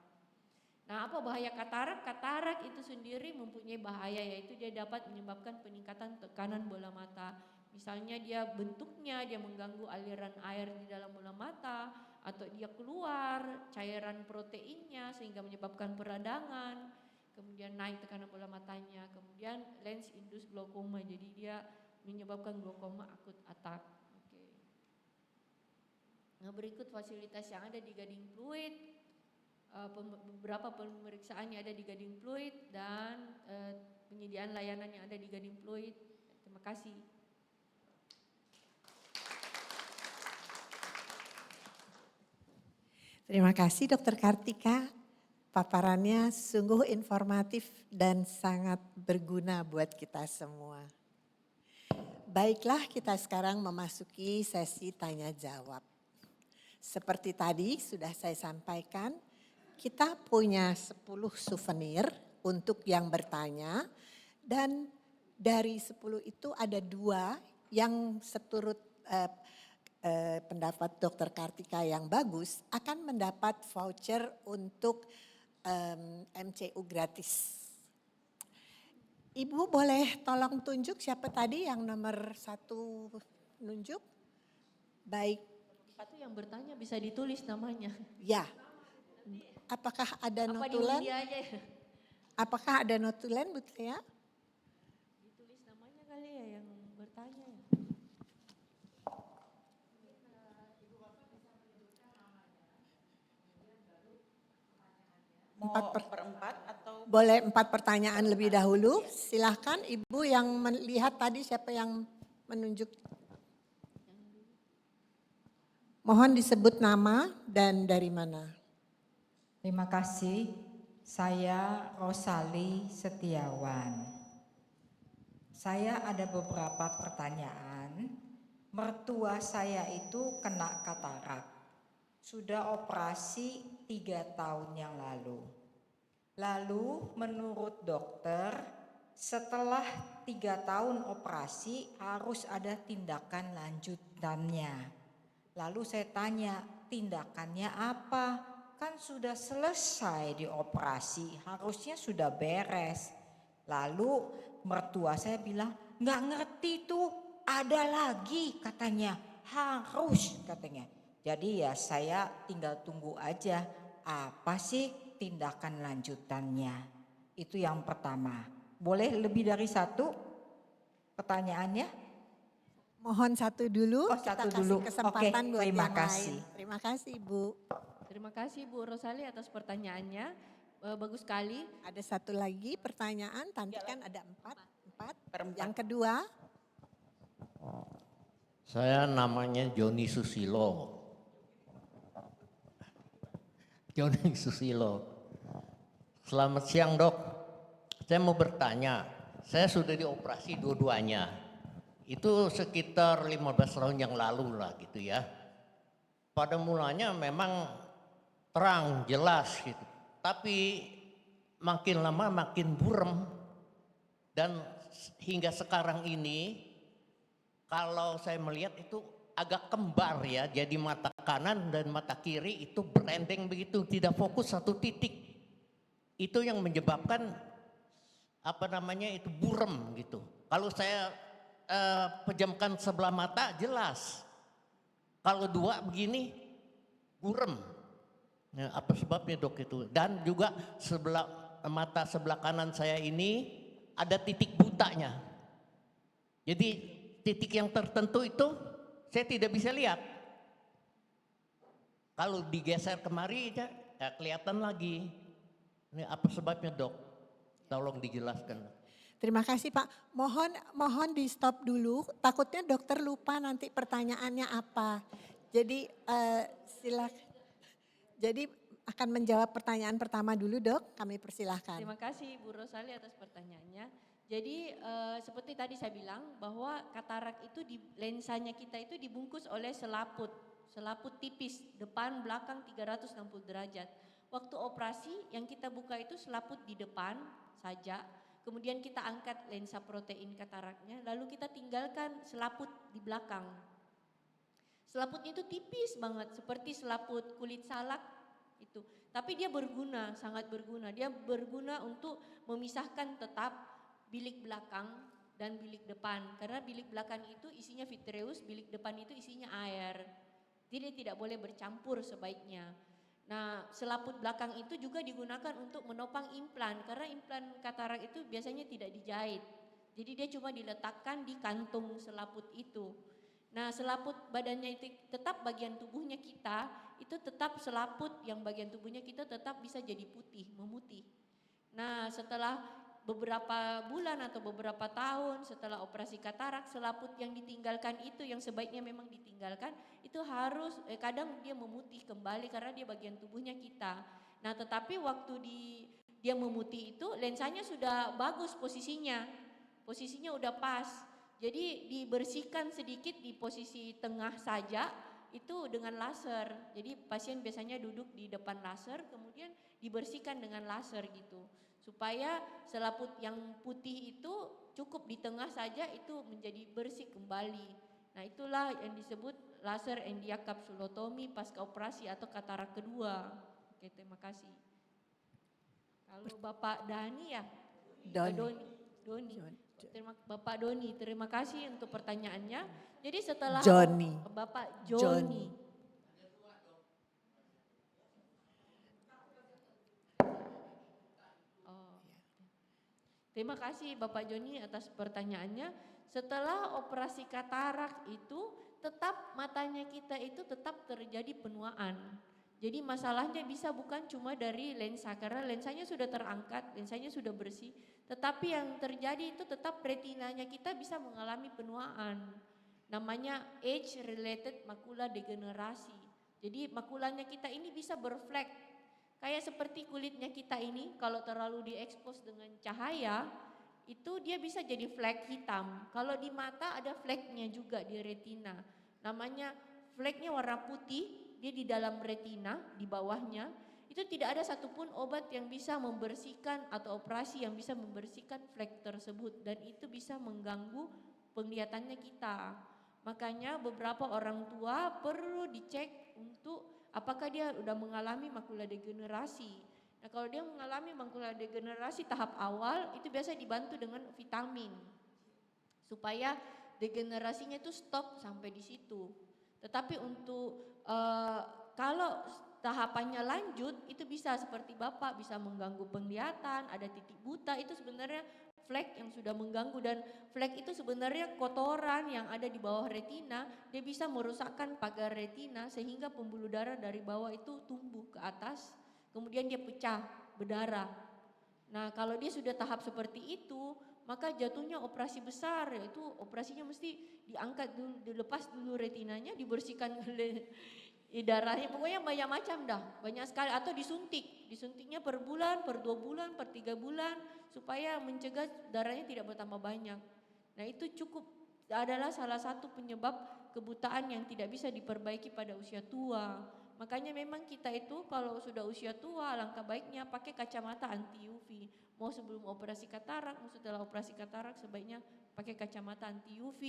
[SPEAKER 3] Nah, apa bahaya katarak? Katarak itu sendiri mempunyai bahaya, yaitu dia dapat menyebabkan peningkatan tekanan bola mata. Misalnya dia bentuknya dia mengganggu aliran air di dalam bola mata, atau dia keluar cairan proteinnya sehingga menyebabkan peradangan, kemudian naik tekanan bola matanya, kemudian lens induced glaukoma, jadi dia menyebabkan glaukoma akut atak. Oke. Nah, berikut fasilitas yang ada di Gading Pluit, beberapa pemeriksaan yang ada di Gading Pluit dan penyediaan layanan yang ada di Gading Pluit. Terima kasih.
[SPEAKER 2] Terima kasih Dr. Kartika, paparannya sungguh informatif dan sangat berguna buat kita semua. Baiklah, kita sekarang memasuki sesi tanya jawab. Seperti tadi sudah saya sampaikan, kita punya 10 souvenir untuk yang bertanya, dan dari 10 itu ada 2 yang seturut pendapat Dr. Kartika yang bagus akan mendapat voucher untuk MCU gratis. Ibu boleh tolong tunjuk siapa tadi yang nomor 1 nunjuk? Baik.
[SPEAKER 3] Itu yang bertanya bisa ditulis namanya.
[SPEAKER 2] Ya. Apakah ada notulen?
[SPEAKER 3] Apa di media aja ya?
[SPEAKER 2] Apakah ada notulen, Bu Tria?
[SPEAKER 3] Ditulis namanya kali ya yang bertanya ya.
[SPEAKER 4] Per 4 atau
[SPEAKER 2] boleh 4 pertanyaan lebih dahulu. Silahkan Ibu yang melihat tadi siapa yang menunjuk. Mohon disebut nama dan dari mana.
[SPEAKER 5] Terima kasih, saya Rosali Setiawan. Saya ada beberapa pertanyaan. Mertua saya itu kena katarak. Sudah operasi 3 tahun yang lalu. Lalu menurut dokter setelah 3 tahun operasi harus ada tindakan lanjutannya. Lalu saya tanya, tindakannya apa? Kan sudah selesai dioperasi, harusnya sudah beres. Lalu mertua saya bilang, nggak ngerti tuh, ada lagi katanya, harus katanya. Jadi ya saya tinggal tunggu aja apa sih tindakan lanjutannya. Itu yang pertama. Boleh lebih dari 1 pertanyaannya?
[SPEAKER 2] Mohon 1 dulu,
[SPEAKER 5] Oh,
[SPEAKER 2] kita
[SPEAKER 5] 1
[SPEAKER 2] kasih
[SPEAKER 5] dulu.
[SPEAKER 2] kesempatan
[SPEAKER 5] Oke,
[SPEAKER 2] buat
[SPEAKER 5] terima
[SPEAKER 2] yang
[SPEAKER 5] kasih.
[SPEAKER 2] lain. Terima kasih Bu.
[SPEAKER 3] Terima kasih Bu Rosali atas pertanyaannya. Bagus sekali.
[SPEAKER 2] Ada 1 lagi pertanyaan, nanti kan ada 4.
[SPEAKER 4] Per 4.
[SPEAKER 2] Yang kedua.
[SPEAKER 6] Saya namanya Joni Susilo. Joni Susilo. Selamat siang Dok. Saya mau bertanya, saya sudah dioperasi dua-duanya. Itu sekitar 15 tahun yang lalu lah gitu ya. Pada mulanya memang terang, jelas gitu. Tapi makin lama makin buram. Dan hingga sekarang ini kalau saya melihat itu agak kembar ya. Jadi mata kanan dan mata kiri itu berendeng begitu, tidak fokus satu titik. Itu yang menyebabkan itu buram gitu. Kalau saya pejamkan sebelah mata jelas. Kalau dua begini buram. Ya, apa sebabnya dok itu? Dan juga mata sebelah kanan saya ini ada titik butanya. Jadi titik yang tertentu itu saya tidak bisa lihat. Kalau digeser kemari ya kelihatan lagi. Ini apa sebabnya dok? Tolong dijelaskan.
[SPEAKER 2] Terima kasih Pak. Mohon di stop dulu. Takutnya dokter lupa nanti pertanyaannya apa. Jadi silakan. Jadi akan menjawab pertanyaan pertama dulu dok. Kami persilahkan.
[SPEAKER 3] Terima kasih Bu Rosali atas pertanyaannya. Jadi seperti tadi saya bilang bahwa katarak itu lensanya kita itu dibungkus oleh selaput tipis depan belakang 360 derajat. Waktu operasi yang kita buka itu selaput di depan saja. Kemudian kita angkat lensa protein kataraknya, lalu kita tinggalkan selaput di belakang. Selaputnya itu tipis banget, seperti selaput kulit salak itu. Tapi dia berguna, sangat berguna. Dia berguna untuk memisahkan tetap bilik belakang dan bilik depan. Karena bilik belakang itu isinya vitreous, bilik depan itu isinya air. Jadi tidak boleh bercampur sebaiknya. Nah, selaput belakang itu juga digunakan untuk menopang implan karena implan katarak itu biasanya tidak dijahit. Jadi dia cuma diletakkan di kantung selaput itu. Nah, selaput badannya itu tetap bagian tubuhnya kita, itu tetap selaput yang bagian tubuhnya kita tetap bisa jadi putih, memutih. Nah, setelah beberapa bulan atau beberapa tahun setelah operasi katarak, selaput yang ditinggalkan itu yang sebaiknya memang ditinggalkan itu harus kadang dia memutih kembali karena dia bagian tubuhnya kita. Nah, tetapi waktu dia memutih itu lensanya sudah bagus posisinya udah pas. Jadi dibersihkan sedikit di posisi tengah saja itu dengan laser. Jadi pasien biasanya duduk di depan laser kemudian dibersihkan dengan laser gitu. Supaya selaput yang putih itu cukup di tengah saja itu menjadi bersih kembali. Nah, itulah yang disebut laser endiakapsulotomi pasca operasi atau katarak kedua. Oke, terima kasih. Kalau Bapak Dani ya? Doni. Bapak Doni, terima kasih untuk pertanyaannya. Jadi setelah Bapak Joni. Terima kasih Bapak Joni atas pertanyaannya. Setelah operasi katarak itu tetap matanya kita itu tetap terjadi penuaan. Jadi masalahnya bisa bukan cuma dari lensa karena lensanya sudah terangkat, lensanya sudah bersih. Tetapi yang terjadi itu tetap retinanya kita bisa mengalami penuaan. Namanya age related macular degenerasi. Jadi makulanya kita ini bisa berflek. Kayak seperti kulitnya kita ini kalau terlalu diekspos dengan cahaya itu dia bisa jadi flek hitam. Kalau di mata ada fleknya juga di retina. Namanya fleknya warna putih, dia di dalam retina, di bawahnya. Itu tidak ada satupun obat yang bisa membersihkan atau operasi yang bisa membersihkan flek tersebut. Dan itu bisa mengganggu penglihatannya kita. Makanya beberapa orang tua perlu dicek untuk apakah dia sudah mengalami makula degenerasi. Nah, kalau dia mengalami makula degenerasi tahap awal itu biasa dibantu dengan vitamin. Supaya degenerasinya itu stop sampai di situ. Tetapi untuk kalau tahapannya lanjut itu bisa seperti Bapak bisa mengganggu penglihatan, ada titik buta itu sebenarnya flek yang sudah mengganggu dan flek itu sebenarnya kotoran yang ada di bawah retina, dia bisa merusakkan pagar retina sehingga pembuluh darah dari bawah itu tumbuh ke atas, kemudian dia pecah, berdarah. Nah, kalau dia sudah tahap seperti itu, maka jatuhnya operasi besar, yaitu operasinya mesti diangkat dulu, dilepas dulu retinanya, dibersihkan darahnya, pokoknya banyak macam dah, banyak sekali atau disuntiknya per bulan, per 2 bulan, per 3 bulan supaya mencegah darahnya tidak bertambah banyak. Nah, itu cukup adalah salah satu penyebab kebutaan yang tidak bisa diperbaiki pada usia tua. Makanya memang kita itu kalau sudah usia tua alangkah baiknya pakai kacamata anti UV. Mau sebelum operasi katarak, mau setelah operasi katarak sebaiknya pakai kacamata anti UV.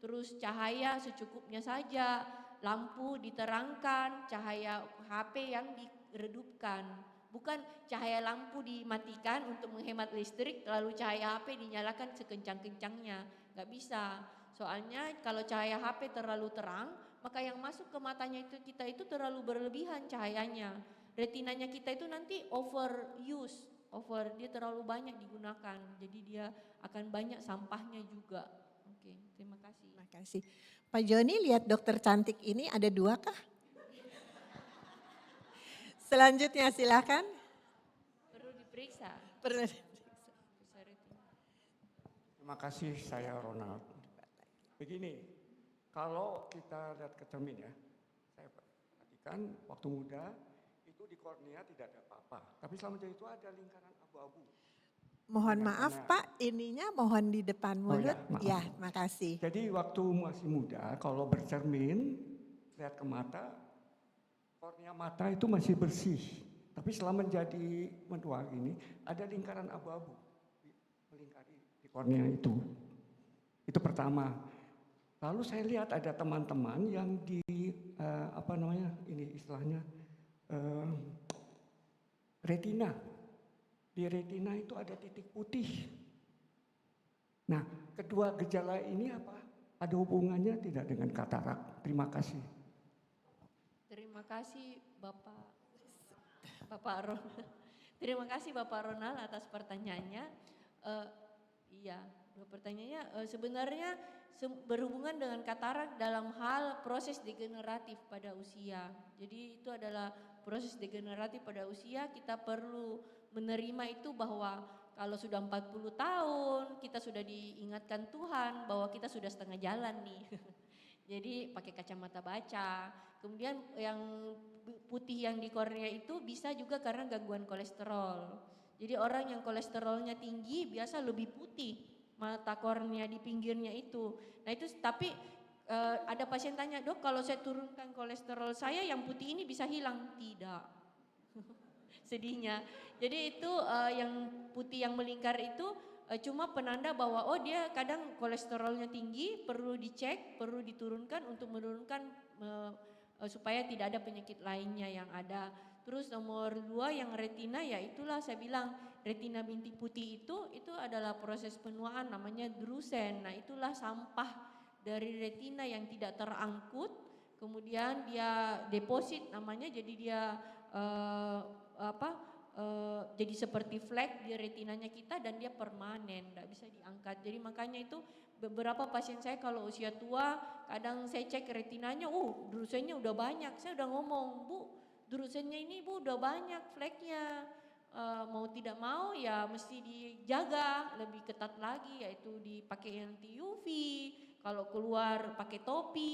[SPEAKER 3] Terus cahaya secukupnya saja, lampu diterangkan, cahaya HP yang diredupkan. Bukan cahaya lampu dimatikan untuk menghemat listrik, lalu cahaya HP dinyalakan sekencang-kencangnya. Nggak bisa. Soalnya kalau cahaya HP terlalu terang, maka yang masuk ke matanya itu kita itu terlalu berlebihan cahayanya. Retinanya kita itu nanti overuse, dia terlalu banyak digunakan. Jadi dia akan banyak sampahnya juga. Oke, terima kasih.
[SPEAKER 2] Terima kasih. Pak Joni, lihat dokter cantik ini ada 2 kah? Selanjutnya silakan.
[SPEAKER 3] Perlu diperiksa.
[SPEAKER 2] Perlu.
[SPEAKER 3] Periksa retina.
[SPEAKER 7] Terima kasih, saya Ronald. Begini, kalau kita lihat ke cermin ya, saya perhatikan waktu muda itu di kornea tidak ada apa-apa. Tapi selama jadi itu ada lingkaran abu-abu.
[SPEAKER 2] Mohon maaf Pak, ininya mohon di depan
[SPEAKER 7] Oh
[SPEAKER 2] mulut.
[SPEAKER 7] ya, maaf.
[SPEAKER 2] Ya, makasih.
[SPEAKER 7] Jadi waktu masih muda, kalau bercermin, lihat ke mata, kornea mata itu masih bersih. Tapi setelah menjadi mentua ini, ada lingkaran abu-abu melingkari di kornea itu. Itu pertama. Lalu saya lihat ada teman-teman yang di ini istilahnya retina. Di retina itu ada titik putih. Nah, kedua gejala ini apa? Ada hubungannya tidak dengan katarak? Terima kasih.
[SPEAKER 3] Terima kasih Bapak Ronald. Terima kasih Bapak Ronald atas pertanyaannya. Iya, dua pertanyaannya sebenarnya berhubungan dengan katarak dalam hal proses degeneratif pada usia. Jadi itu adalah proses degeneratif pada usia, kita perlu menerima itu bahwa kalau sudah 40 tahun kita sudah diingatkan Tuhan bahwa kita sudah setengah jalan nih. Jadi pakai kacamata baca. Kemudian yang putih yang di kornea itu bisa juga karena gangguan kolesterol. Jadi orang yang kolesterolnya tinggi biasa lebih putih mata kornea di pinggirnya itu. Nah itu tapi ada pasien tanya, "Dok, kalau saya turunkan kolesterol saya yang putih ini bisa hilang?" Tidak. Sedihnya. Jadi itu yang putih yang melingkar itu cuma penanda bahwa oh dia kadang kolesterolnya tinggi, perlu dicek, perlu diturunkan untuk menurunkan supaya tidak ada penyakit lainnya yang ada. Terus nomor 2 yang retina, ya itulah saya bilang retina bintik putih itu adalah proses penuaan namanya drusen. Nah itulah sampah dari retina yang tidak terangkut, kemudian dia deposit namanya, jadi dia jadi seperti flek di retinanya kita dan dia permanen, tidak bisa diangkat. Jadi makanya itu beberapa pasien saya kalau usia tua kadang saya cek retinanya, drusennya udah banyak. Saya udah ngomong, "Bu, drusennya ini Bu udah banyak fleknya, mau tidak mau ya mesti dijaga lebih ketat lagi, yaitu dipakai anti UV, kalau keluar pakai topi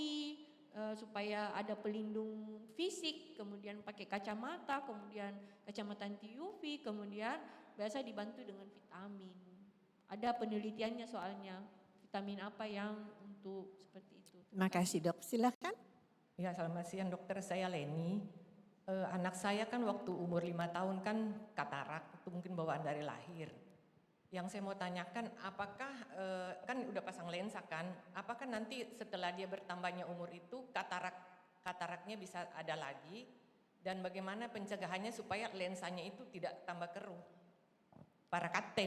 [SPEAKER 3] supaya ada pelindung fisik, kemudian pakai kacamata, kemudian kacamata anti UV, kemudian biasa dibantu dengan vitamin. Ada penelitiannya soalnya, vitamin apa yang untuk seperti itu."
[SPEAKER 2] Terima kasih Dok, silakan.
[SPEAKER 8] Ya, selamat siang dokter, saya Leni. Anak saya kan waktu umur 5 tahun kan katarak, itu mungkin bawaan dari lahir. Yang saya mau tanyakan, apakah kan udah pasang lensa kan, apakah nanti setelah dia bertambahnya umur itu kataraknya bisa ada lagi, dan bagaimana pencegahannya supaya lensanya itu tidak tambah keruh? Para kate.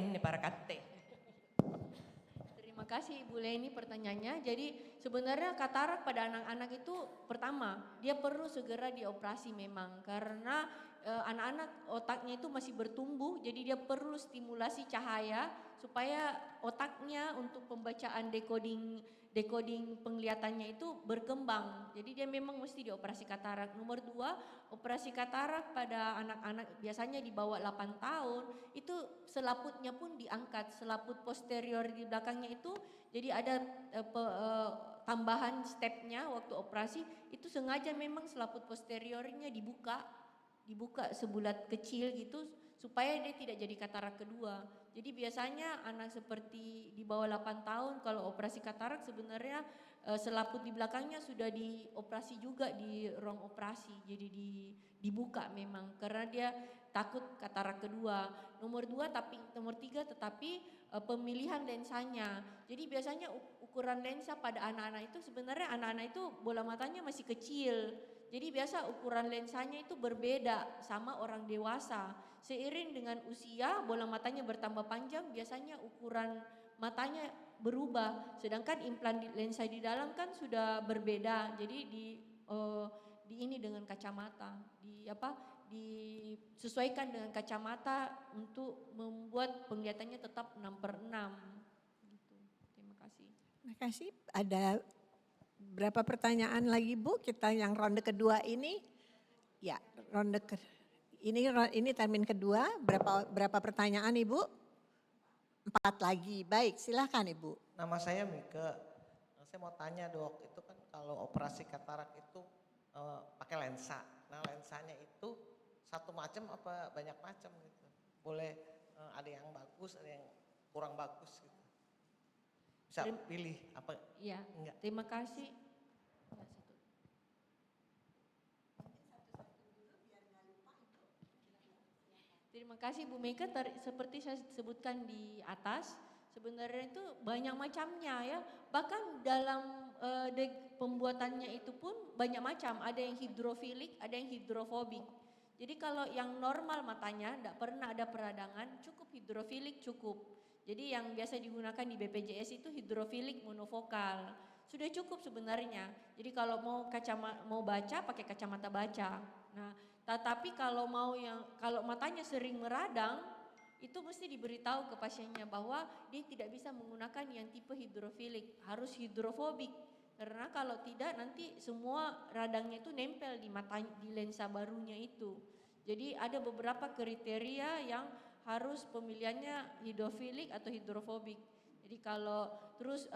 [SPEAKER 3] Terima kasih Ibu Leni pertanyaannya. Jadi sebenarnya katarak pada anak-anak itu pertama dia perlu segera dioperasi memang karena anak-anak otaknya itu masih bertumbuh, jadi dia perlu stimulasi cahaya supaya otaknya untuk pembacaan decoding penglihatannya itu berkembang. Jadi dia memang mesti dioperasi katarak. Nomor 2, operasi katarak pada anak-anak biasanya di bawah 8 tahun itu selaputnya pun diangkat, selaput posterior di belakangnya itu jadi ada tambahan stepnya waktu operasi itu sengaja memang selaput posteriornya dibuka sebulat kecil gitu supaya dia tidak jadi katarak kedua. Jadi biasanya anak seperti di bawah 8 tahun kalau operasi katarak sebenarnya selaput di belakangnya sudah dioperasi juga di ruang operasi. Jadi dibuka memang karena dia takut katarak kedua. Nomor 3 tetapi pemilihan lensanya. Jadi biasanya ukuran lensa pada anak-anak itu sebenarnya anak-anak itu bola matanya masih kecil. Jadi biasa ukuran lensanya itu berbeda sama orang dewasa. Seiring dengan usia bola matanya bertambah panjang biasanya ukuran matanya berubah. Sedangkan implan lensa di dalam kan sudah berbeda. Jadi di ini dengan kacamata, disesuaikan dengan kacamata untuk membuat penglihatannya tetap 6/6 gitu. Terima kasih.
[SPEAKER 2] Terima kasih. Ada berapa pertanyaan lagi Bu? Kita yang ronde kedua ini. Ya, ini termin kedua. Berapa pertanyaan Ibu? 4 lagi. Baik, silahkan Ibu.
[SPEAKER 9] Nama saya Mika. Saya mau tanya Dok, itu kan kalau operasi katarak itu pakai lensa. Nah lensanya itu satu macam apa banyak macam gitu? Boleh ada yang bagus, ada yang kurang bagus gitu. Bisa pilih apa?
[SPEAKER 3] Iya,
[SPEAKER 9] Enggak.
[SPEAKER 3] terima kasih. Terima kasih Bu Mega, seperti saya sebutkan di atas, sebenarnya itu banyak macamnya ya. Bahkan dalam pembuatannya itu pun banyak macam, ada yang hidrofilik, ada yang hidrofobik. Jadi kalau yang normal matanya, tidak pernah ada peradangan, cukup hidrofilik cukup. Jadi yang biasa digunakan di BPJS itu hidrofilik monofokal. Sudah cukup sebenarnya. Jadi kalau mau baca pakai kacamata baca. Nah, tetapi kalau kalau matanya sering meradang, itu mesti diberitahu ke pasiennya bahwa dia tidak bisa menggunakan yang tipe hidrofilik, harus hidrofobik. Karena kalau tidak nanti semua radangnya itu nempel di lensa barunya itu. Jadi ada beberapa kriteria yang harus pemilihannya hidrofilik atau hidrofobik. Jadi kalau terus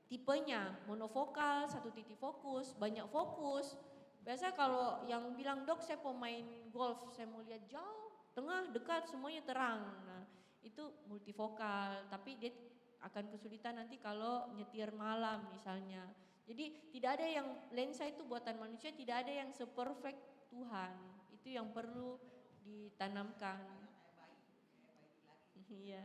[SPEAKER 3] tipenya monofokal, satu titik fokus, banyak fokus. Biasa kalau yang bilang dok saya pemain golf, saya mau lihat jauh, tengah, dekat, semuanya terang. Nah itu multifokal, tapi dia akan kesulitan nanti kalau nyetir malam misalnya. Jadi tidak ada yang lensa itu buatan manusia, tidak ada yang seperfect Tuhan. Itu yang perlu ditanamkan. Iya.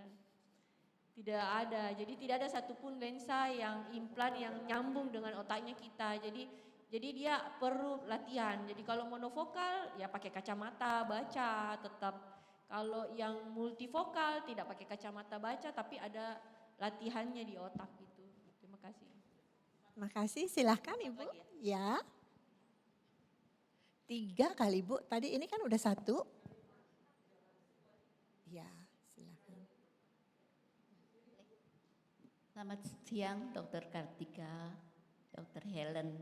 [SPEAKER 3] Tidak ada, jadi tidak ada satupun lensa yang implan yang nyambung dengan otaknya kita. Jadi dia perlu latihan. Jadi kalau monofokal ya pakai kacamata baca tetap. Kalau yang multifokal tidak pakai kacamata baca tapi ada latihannya di otak gitu. Terima kasih.
[SPEAKER 2] Terima kasih, silahkan Ibu. Ya. 3 kali Bu, tadi ini kan udah 1. Ya, silahkan.
[SPEAKER 10] Selamat siang Dr. Kartika, Dr. Helen.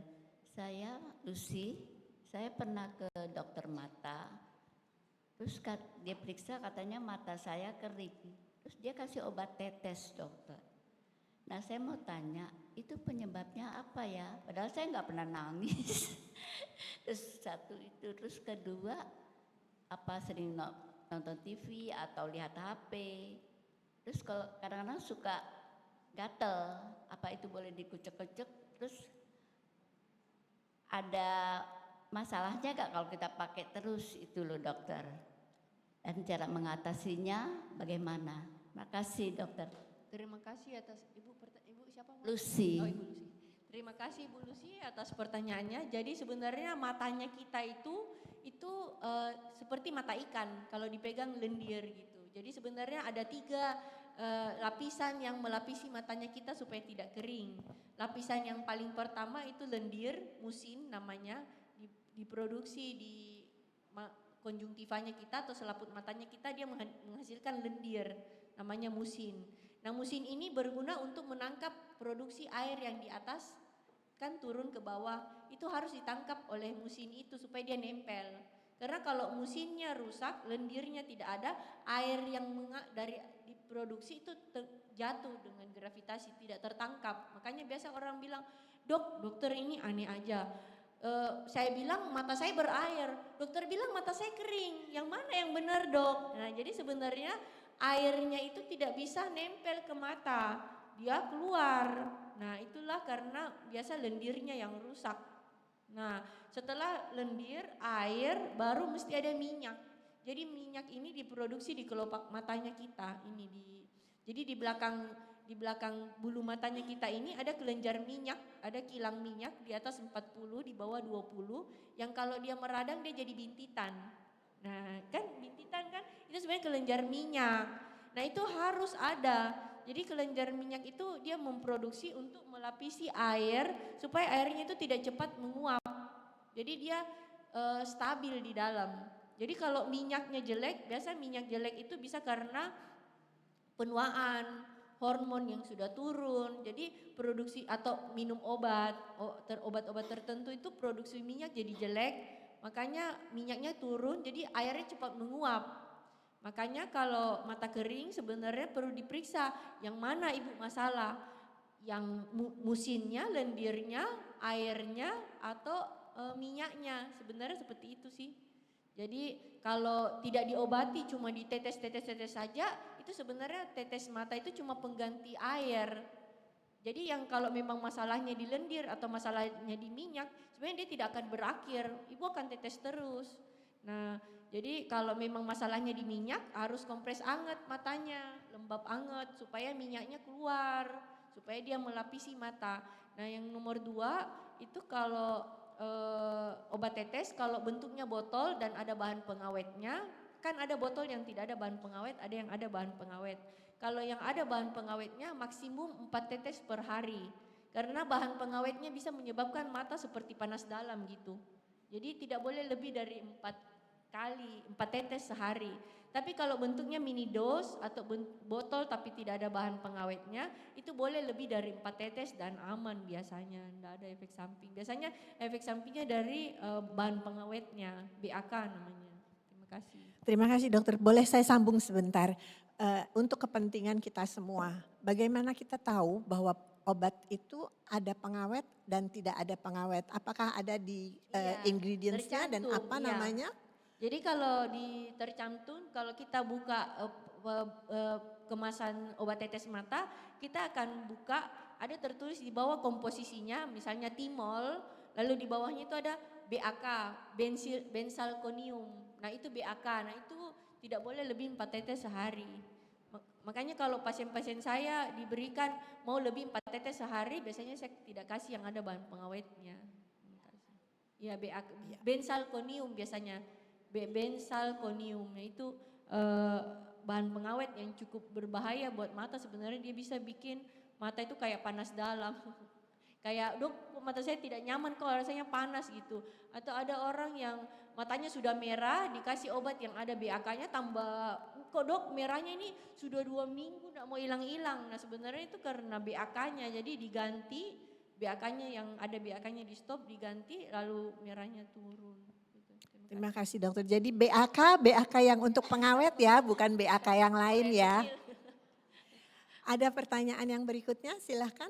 [SPEAKER 10] Saya Lucy, saya pernah ke dokter mata. Terus dia periksa katanya mata saya kering. Terus dia kasih obat tetes dokter. Nah saya mau tanya, itu penyebabnya apa ya? Padahal saya nggak pernah nangis. Terus satu itu, terus kedua apa sering nonton TV atau lihat HP. Terus kalau kadang-kadang suka gatel, apa itu boleh dikucek-kucek? Terus ada masalahnya gak kalau kita pakai terus itu loh dokter? Dan cara mengatasinya bagaimana? Makasih dokter.
[SPEAKER 3] Terima kasih atas Ibu siapa?
[SPEAKER 10] Lucy.
[SPEAKER 3] Oh Ibu Lucy. Terima kasih Ibu Lucy atas pertanyaannya. Jadi sebenarnya matanya kita itu seperti mata ikan kalau dipegang lendir gitu. Jadi sebenarnya ada 3 lapisan yang melapisi matanya kita supaya tidak kering. Lapisan yang paling pertama itu lendir, musin namanya, diproduksi di konjungtivanya kita atau selaput matanya kita, dia menghasilkan lendir, namanya musin. Nah musin ini berguna untuk menangkap produksi air yang di atas, kan turun ke bawah, itu harus ditangkap oleh musin itu supaya dia nempel. Karena kalau musinnya rusak, lendirnya tidak ada, air yang dari diproduksi itu jatuh dengan gravitasi, tidak tertangkap. Makanya biasa orang bilang, dokter ini aneh aja. Saya bilang mata saya berair, dokter bilang mata saya kering. Yang mana yang benar dok? Nah jadi sebenarnya airnya itu tidak bisa nempel ke mata, dia keluar. Nah itulah karena biasa lendirnya yang rusak. Nah setelah lendir, air, baru mesti ada minyak. Jadi minyak ini diproduksi di kelopak matanya kita. Jadi di belakang bulu matanya kita ini ada kelenjar minyak, ada kilang minyak di atas 40, di bawah 20, yang kalau dia meradang dia jadi bintitan. Nah kan bintitan kan itu sebenarnya kelenjar minyak. Nah itu harus ada. Jadi kelenjar minyak itu dia memproduksi untuk melapisi air supaya airnya itu tidak cepat menguap. Jadi dia stabil di dalam. Jadi kalau minyaknya jelek, biasa minyak jelek itu bisa karena penuaan, hormon yang sudah turun. Jadi produksi atau minum obat-obat tertentu itu produksi minyak jadi jelek. Makanya minyaknya turun, jadi airnya cepat menguap. Makanya kalau mata kering sebenarnya perlu diperiksa yang mana ibu masalah. Yang musinnya, lendirnya, airnya, atau minyaknya. Sebenarnya seperti itu sih. Jadi kalau tidak diobati cuma ditetes-tetes saja, itu sebenarnya tetes mata itu cuma pengganti air. Jadi yang kalau memang masalahnya di lendir atau masalahnya di minyak, sebenarnya dia tidak akan berakhir, ibu akan tetes terus. Nah jadi kalau memang masalahnya di minyak harus kompres anget matanya, lembab anget supaya minyaknya keluar, supaya dia melapisi mata. Nah yang nomor 2 itu kalau obat tetes kalau bentuknya botol dan ada bahan pengawetnya, kan ada botol yang tidak ada bahan pengawet, ada yang ada bahan pengawet. Kalau yang ada bahan pengawetnya maksimum 4 tetes per hari. Karena bahan pengawetnya bisa menyebabkan mata seperti panas dalam gitu. Jadi tidak boleh lebih dari 4 tetes sehari. Tapi kalau bentuknya mini dos atau botol tapi tidak ada bahan pengawetnya, itu boleh lebih dari 4 tetes dan aman biasanya, tidak ada efek samping. Biasanya efek sampingnya dari bahan pengawetnya, BAK namanya. Terima kasih.
[SPEAKER 2] Terima kasih dokter. Boleh saya sambung sebentar? Untuk kepentingan kita semua, bagaimana kita tahu bahwa obat itu ada pengawet dan tidak ada pengawet? Apakah ada di ingredients-nya dan apa namanya?
[SPEAKER 3] Jadi kalau tercantum, kalau kita buka kemasan obat tetes mata, kita akan buka, ada tertulis di bawah komposisinya, misalnya timol, lalu di bawahnya itu ada BAK, benzalkonium. Nah itu BAK, nah itu tidak boleh lebih 4 tetes sehari. Makanya kalau pasien-pasien saya diberikan mau lebih 4 tetes sehari, biasanya saya tidak kasih yang ada bahan pengawetnya. Ya BAK, benzalkonium biasanya. Benzalkoniumnya itu bahan pengawet yang cukup berbahaya buat mata. Sebenarnya dia bisa bikin mata itu kayak panas dalam. Kayak dok mata saya tidak nyaman kok rasanya panas gitu. Atau ada orang yang matanya sudah merah dikasih obat yang ada BAK-nya tambah, kok dok merahnya ini sudah 2 minggu tidak mau hilang-hilang. Nah sebenarnya itu karena BAK-nya, jadi diganti BAK-nya yang ada BAK-nya di stop diganti lalu merahnya turun.
[SPEAKER 2] Terima kasih dokter. Jadi BAK yang untuk pengawet ya, bukan BAK yang lain ya. Ada pertanyaan yang berikutnya, silahkan.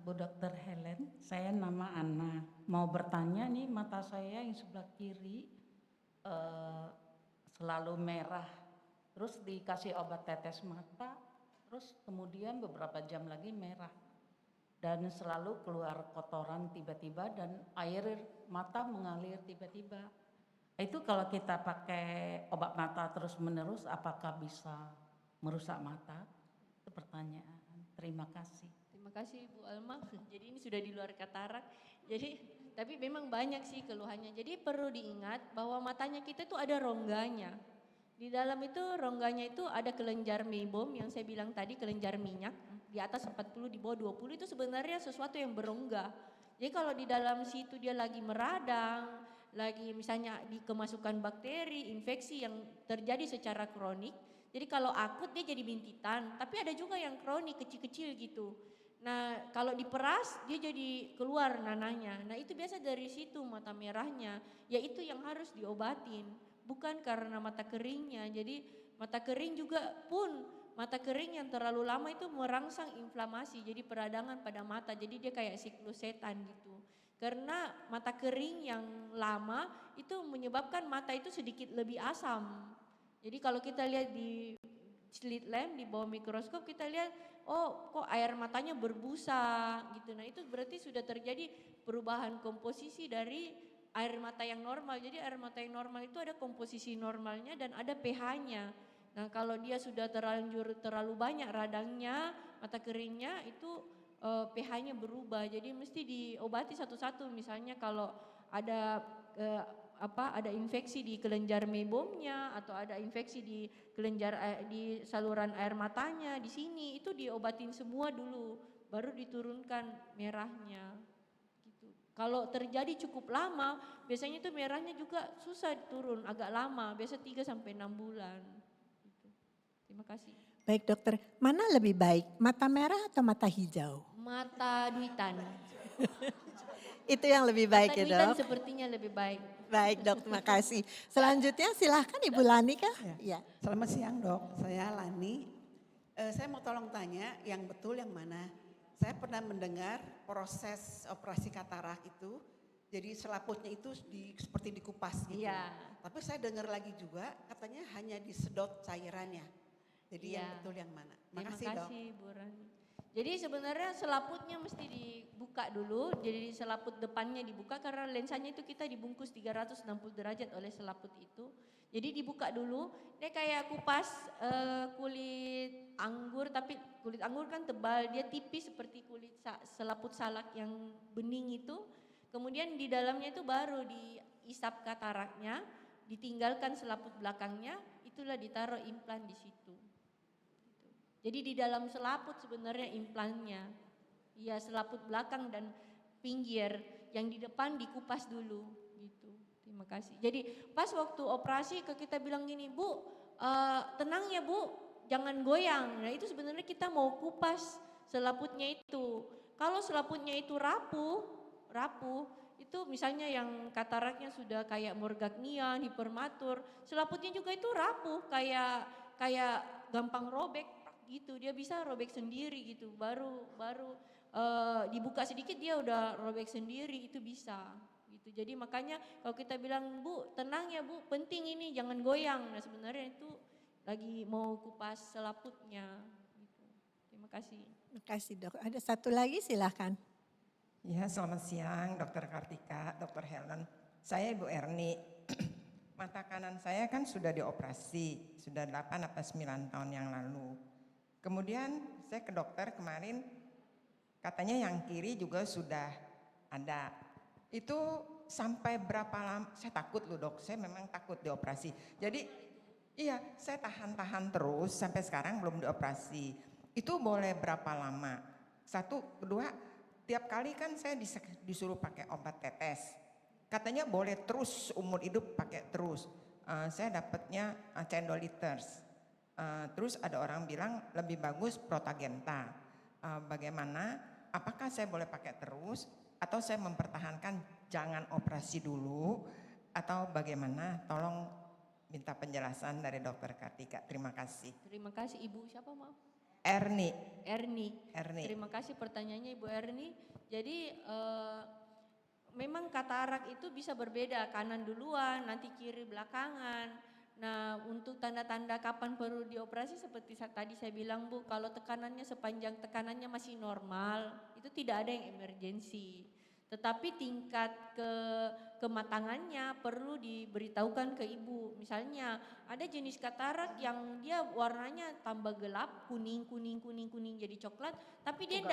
[SPEAKER 11] Bu Dokter Helen, saya nama Ana. Mau bertanya nih, mata saya yang sebelah kiri selalu merah. Terus dikasih obat tetes mata, terus kemudian beberapa jam lagi merah. Dan selalu keluar kotoran tiba-tiba dan air mata mengalir tiba-tiba. Itu kalau kita pakai obat mata terus-menerus apakah bisa merusak mata? Itu pertanyaan. Terima kasih.
[SPEAKER 3] Terima kasih Bu Alma. Jadi ini sudah di luar katarak. Jadi tapi memang banyak sih keluhannya. Jadi perlu diingat bahwa matanya kita itu ada rongganya. Di dalam itu rongganya itu ada kelenjar meibom yang saya bilang tadi, kelenjar minyak. Di atas 40, di bawah 20 itu sebenarnya sesuatu yang berongga. Jadi kalau di dalam situ dia lagi meradang, lagi misalnya kemasukan bakteri, infeksi yang terjadi secara kronik. Jadi kalau akut dia jadi bintitan, tapi ada juga yang kronik kecil-kecil gitu. Nah kalau diperas dia jadi keluar nanahnya. Nah itu biasa dari situ mata merahnya, yaitu yang harus diobatin. Bukan karena mata keringnya, jadi mata kering juga pun, mata kering yang terlalu lama itu merangsang inflamasi, jadi peradangan pada mata, jadi dia kayak siklus setan gitu. Karena mata kering yang lama itu menyebabkan mata itu sedikit lebih asam. Jadi kalau kita lihat di slit lamp di bawah mikroskop kita lihat, oh kok air matanya berbusa gitu. Nah itu berarti sudah terjadi perubahan komposisi dari air mata yang normal. Jadi air mata yang normal itu ada komposisi normalnya dan ada pH-nya. Nah kalau dia sudah terlalu banyak radangnya, mata keringnya itu pH-nya berubah. Jadi mesti diobati satu-satu. Misalnya kalau ada ada infeksi di kelenjar mebomnya atau ada infeksi di di saluran air matanya di sini, itu diobatin semua dulu, baru diturunkan merahnya. Gitu. Kalau terjadi cukup lama, biasanya itu merahnya juga susah turun, agak lama, biasa 3 sampai 6 bulan. Gitu. Terima kasih.
[SPEAKER 2] Baik dokter, mana lebih baik, mata merah atau mata hijau?
[SPEAKER 3] Mata duitan.
[SPEAKER 2] Itu yang lebih baik
[SPEAKER 3] Mata
[SPEAKER 2] ya
[SPEAKER 3] duitan
[SPEAKER 2] dok?
[SPEAKER 3] sepertinya lebih baik.
[SPEAKER 2] Baik dok, terima kasih. Selanjutnya silahkan Ibu Lani kah? Ya.
[SPEAKER 12] Selamat siang dok, saya Lani. Saya mau tolong tanya yang betul yang mana. Saya pernah mendengar proses operasi katarak itu, jadi selaputnya itu seperti dikupas gitu.
[SPEAKER 3] Iya.
[SPEAKER 12] Tapi saya dengar lagi juga katanya hanya disedot cairannya. Jadi yang
[SPEAKER 3] Iya.
[SPEAKER 12] betul yang mana.
[SPEAKER 3] Terima
[SPEAKER 12] Makasih dok.
[SPEAKER 3] kasih Bu Rani. Jadi sebenarnya selaputnya mesti dibuka dulu, jadi selaput depannya dibuka karena lensanya itu kita dibungkus 360 derajat oleh selaput itu. Jadi dibuka dulu, dia kayak kupas kulit anggur, tapi kulit anggur kan tebal, dia tipis seperti kulit selaput salak yang bening itu. Kemudian di dalamnya itu baru diisap kataraknya, ditinggalkan selaput belakangnya, itulah ditaruh implan di situ. Jadi di dalam selaput sebenarnya implannya. Iya, selaput belakang dan pinggir, yang di depan dikupas dulu gitu. Terima kasih. Jadi pas waktu operasi kita bilang gini, Bu, tenang ya Bu, jangan goyang. Nah itu sebenarnya kita mau kupas selaputnya itu. Kalau selaputnya itu rapuh, itu misalnya yang kataraknya sudah kayak morgagnia, hipermatur, selaputnya juga itu rapuh, kayak gampang robek gitu. Dia bisa robek sendiri gitu. Baru dibuka sedikit dia udah robek sendiri, itu bisa gitu. Jadi makanya kalau kita bilang, Bu tenang ya Bu, penting ini jangan goyang. Nah sebenarnya itu lagi mau kupas selaputnya gitu. Terima kasih.
[SPEAKER 2] Terima kasih dok. Ada satu lagi silahkan.
[SPEAKER 5] Ya, selamat siang Dokter Kartika, Dokter Helen. Saya Ibu Erni. Mata kanan saya kan sudah dioperasi, sudah 8 atau 9 tahun yang lalu. Kemudian saya ke dokter kemarin, katanya yang kiri juga sudah ada. Itu sampai berapa lama, saya takut loh dok, saya memang takut dioperasi. Jadi iya, saya tahan-tahan terus sampai sekarang belum dioperasi. Itu boleh berapa lama? Satu, kedua, tiap kali kan saya disuruh pakai obat tetes. Katanya boleh terus umur hidup pakai terus. Saya dapatnya cendoliters. Terus ada orang bilang lebih bagus Protagenta. Bagaimana? Apakah saya boleh pakai terus atau saya mempertahankan jangan operasi dulu atau bagaimana? Tolong minta penjelasan dari Dokter Kartika. Terima kasih.
[SPEAKER 3] Terima kasih Ibu siapa maaf?
[SPEAKER 5] Erni.
[SPEAKER 3] Terima kasih pertanyaannya Ibu Erni. Jadi memang katarak itu bisa berbeda, kanan duluan, nanti kiri belakangan. Nah untuk tanda-tanda kapan perlu dioperasi seperti tadi saya bilang Bu, kalau tekanannya sepanjang tekanannya masih normal, itu tidak ada yang emergensi. Tetapi tingkat kematangannya perlu diberitahukan ke ibu. Misalnya ada jenis katarak yang dia warnanya tambah gelap, kuning jadi coklat, tapi dia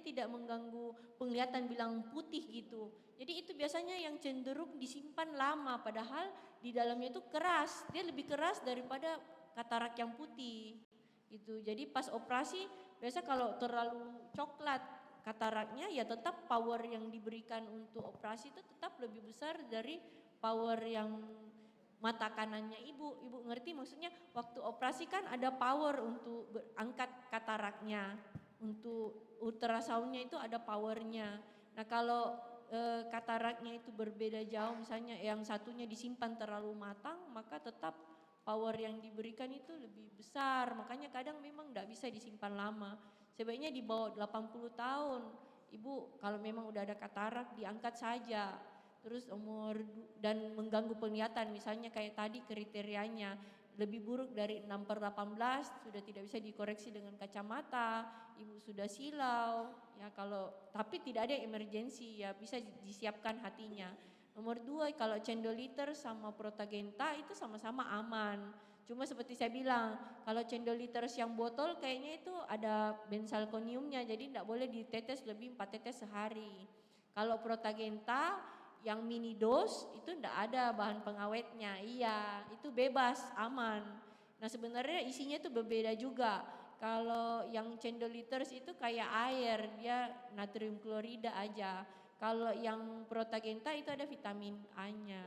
[SPEAKER 3] tidak mengganggu penglihatan bilang putih gitu. Jadi itu biasanya yang cenderung disimpan lama, padahal di dalamnya itu keras, dia lebih keras daripada katarak yang putih gitu. Jadi pas operasi biasa kalau terlalu coklat kataraknya ya tetap power yang diberikan untuk operasi itu tetap lebih besar dari power yang mata kanannya ibu. Ibu ngerti maksudnya waktu operasi kan ada power untuk angkat kataraknya, untuk ultrasoundnya itu ada powernya. Nah kalau kataraknya itu berbeda jauh, misalnya yang satunya disimpan terlalu matang, maka tetap power yang diberikan itu lebih besar. Makanya kadang memang tidak bisa disimpan lama. Sebaiknya di bawah 80 tahun, ibu kalau memang udah ada katarak diangkat saja. Terus dan mengganggu penglihatan, misalnya kayak tadi kriterianya lebih buruk dari 6/18, sudah tidak bisa dikoreksi dengan kacamata, ibu sudah silau, ya tapi tidak ada emergensi, ya bisa disiapkan hatinya. Nomor 2, kalau cendoliter sama protagenta itu sama-sama aman. Cuma seperti saya bilang, kalau cendoliter yang botol kayaknya itu ada benzalkoniumnya, jadi tidak boleh ditetes lebih 4 tetes sehari. Kalau protagenta yang mini dose itu tidak ada bahan pengawetnya, iya itu bebas, aman. Nah sebenarnya isinya itu berbeda juga. Kalau yang cendoliters itu kayak air, dia natrium klorida aja. Kalau yang protagenta itu ada vitamin A-nya.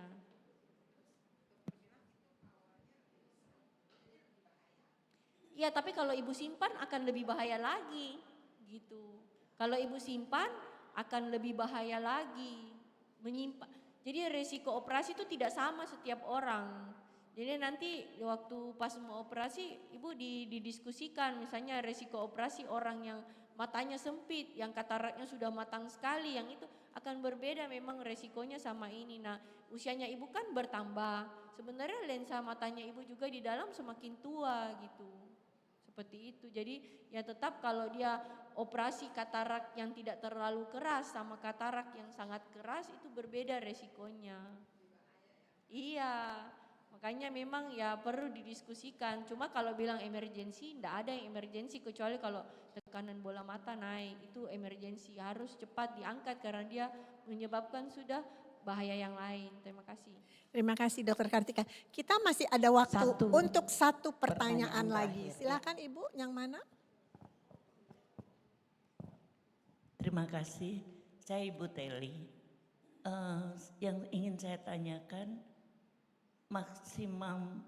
[SPEAKER 3] Iya, tapi kalau ibu simpan akan lebih bahaya lagi, gitu. Kalau ibu simpan akan lebih bahaya lagi, menyimpan. Jadi resiko operasi itu tidak sama setiap orang. Jadi nanti waktu pas mau operasi, ibu didiskusikan, misalnya resiko operasi orang yang matanya sempit, yang kataraknya sudah matang sekali, yang itu akan berbeda memang resikonya sama ini. Nah, usianya ibu kan bertambah. Sebenarnya lensa matanya ibu juga di dalam semakin tua gitu. Seperti itu. Jadi ya tetap kalau dia operasi katarak yang tidak terlalu keras sama katarak yang sangat keras itu berbeda resikonya. Iya, makanya memang ya perlu didiskusikan. Cuma kalau bilang emergensi, tidak ada yang emergensi kecuali kalau tekanan bola mata naik. Itu emergensi, harus cepat diangkat karena dia menyebabkan sudah bahaya yang lain. Terima kasih.
[SPEAKER 2] Terima kasih Dokter Kartika. Kita masih ada waktu untuk satu pertanyaan lagi. Silakan Ibu, yang mana?
[SPEAKER 13] Terima kasih. Saya Ibu Teli. Yang ingin saya tanyakan,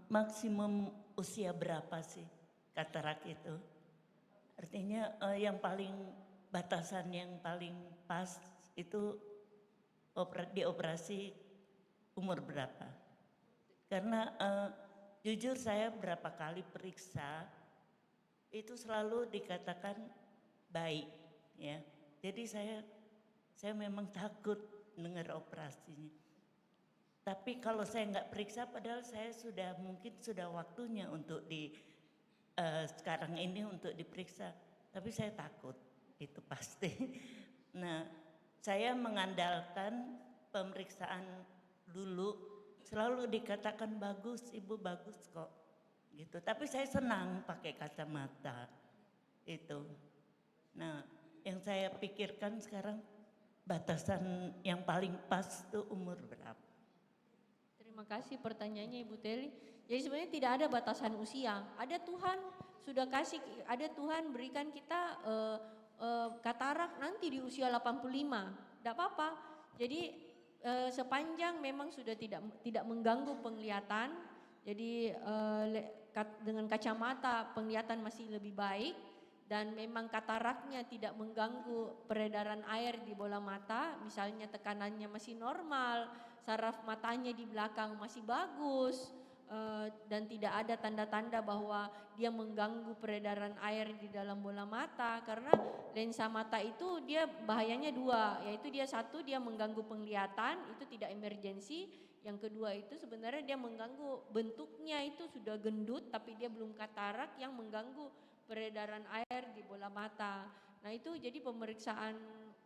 [SPEAKER 13] maksimum usia berapa sih katarak itu? Artinya yang paling batasan yang paling pas itu dioperasi umur berapa? Karena jujur saya berapa kali periksa itu selalu dikatakan baik, ya. Jadi saya memang takut dengar operasinya. Tapi kalau saya nggak periksa, padahal saya mungkin sudah waktunya untuk sekarang ini untuk diperiksa. Tapi saya takut, itu pasti. Nah, saya mengandalkan pemeriksaan dulu, selalu dikatakan bagus, ibu bagus kok, gitu. Tapi saya senang pakai kacamata, itu. Nah, yang saya pikirkan sekarang batasan yang paling pas itu umur berapa?
[SPEAKER 3] Terima kasih pertanyaannya Ibu Teli. Jadi sebenarnya tidak ada batasan usia. Ada Tuhan sudah kasih, ada Tuhan berikan kita katarak nanti di usia 85, tidak apa-apa. Jadi sepanjang memang sudah tidak mengganggu penglihatan, jadi dengan kacamata penglihatan masih lebih baik dan memang kataraknya tidak mengganggu peredaran air di bola mata, misalnya tekanannya masih normal, saraf matanya di belakang masih bagus, dan tidak ada tanda-tanda bahwa dia mengganggu peredaran air di dalam bola mata, karena lensa mata itu dia bahayanya dua, yaitu dia mengganggu penglihatan, itu tidak emergensi. Yang kedua itu sebenarnya dia mengganggu bentuknya itu sudah gendut tapi dia belum katarak yang mengganggu peredaran air di bola mata. Nah itu jadi pemeriksaan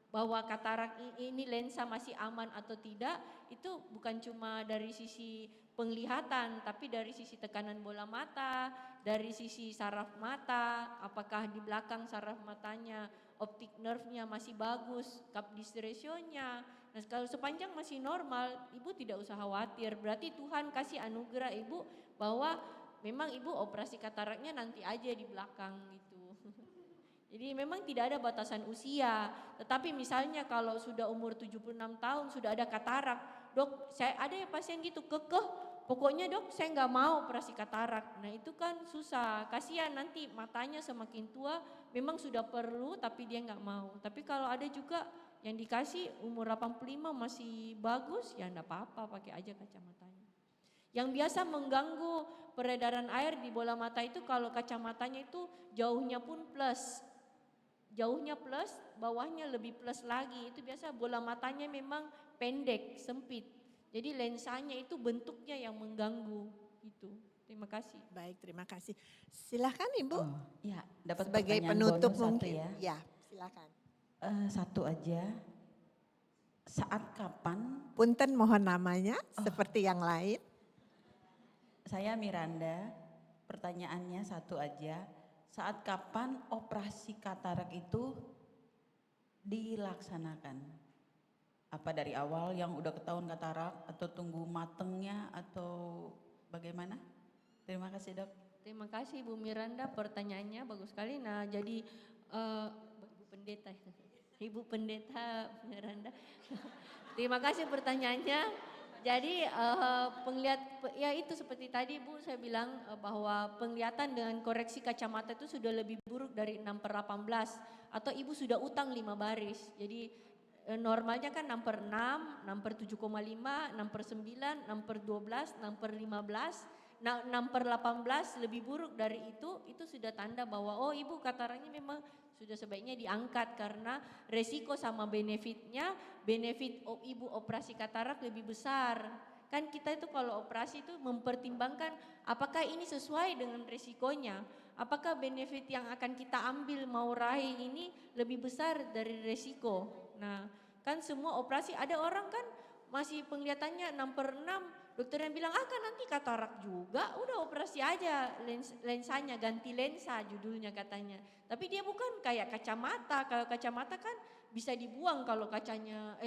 [SPEAKER 3] bahwa katarak ini lensa masih aman atau tidak itu bukan cuma dari sisi penglihatan tapi dari sisi tekanan bola mata, dari sisi saraf mata, apakah di belakang saraf matanya optic nerve-nya masih bagus, Kaplan-Meier ratio-nya. Nah kalau sepanjang masih normal, ibu tidak usah khawatir, berarti Tuhan kasih anugerah ibu bahwa memang ibu operasi kataraknya nanti aja di belakang gitu. Jadi memang tidak ada batasan usia, tetapi misalnya kalau sudah umur 76 tahun sudah ada katarak, dok saya ada ya pasien gitu kekeh, pokoknya dok saya nggak mau operasi katarak. Nah itu kan susah, kasihan nanti matanya semakin tua memang sudah perlu tapi dia nggak mau. Tapi kalau ada juga yang dikasih umur 85 masih bagus ya enggak apa-apa pakai aja kacamatanya. Yang biasa mengganggu peredaran air di bola mata itu kalau kacamatanya itu jauhnya pun plus. Jauhnya plus, bawahnya lebih plus lagi. Itu biasa bola matanya memang pendek, sempit. Jadi lensanya itu bentuknya yang mengganggu gitu. Terima kasih.
[SPEAKER 2] Baik, terima kasih. Silahkan Ibu.
[SPEAKER 11] Ya, dapat
[SPEAKER 2] Sebagai
[SPEAKER 11] pertanyaan
[SPEAKER 2] penutup
[SPEAKER 11] bonus satu
[SPEAKER 2] mungkin.
[SPEAKER 11] ya.
[SPEAKER 2] Ya, silakan.
[SPEAKER 11] Satu aja. Saat kapan?
[SPEAKER 2] Punten mohon namanya seperti yang lain.
[SPEAKER 11] Saya Miranda. Pertanyaannya satu aja. Saat kapan operasi katarak itu dilaksanakan? Apa dari awal yang udah ketahuan katarak atau tunggu matengnya atau bagaimana? Terima kasih dok.
[SPEAKER 3] Terima kasih Bu Miranda, pertanyaannya bagus sekali. Nah jadi Ibu Pendeta, Ibu Pendeta Miranda. Terima kasih pertanyaannya. Jadi ya itu seperti tadi Bu saya bilang bahwa penglihatan dengan koreksi kacamata itu sudah lebih buruk dari 6/18 atau Ibu sudah utang 5 baris. Jadi normalnya kan 6/6, 6/7,5, 6/9, 6/12, 6/15. Nah 6/18 lebih buruk dari itu sudah tanda bahwa oh Ibu kataraknya memang sudah sebaiknya diangkat karena resiko sama benefitnya, benefit Ibu operasi katarak lebih besar. Kan kita itu kalau operasi itu mempertimbangkan apakah ini sesuai dengan resikonya, apakah benefit yang akan kita ambil mau raih ini lebih besar dari resiko. Nah kan semua operasi ada orang kan masih penglihatannya 6/6. Dokter yang bilang, kan nanti katarak juga, udah operasi aja lensanya, ganti lensa judulnya katanya. Tapi dia bukan kayak kacamata, kalau kacamata kan bisa dibuang kalau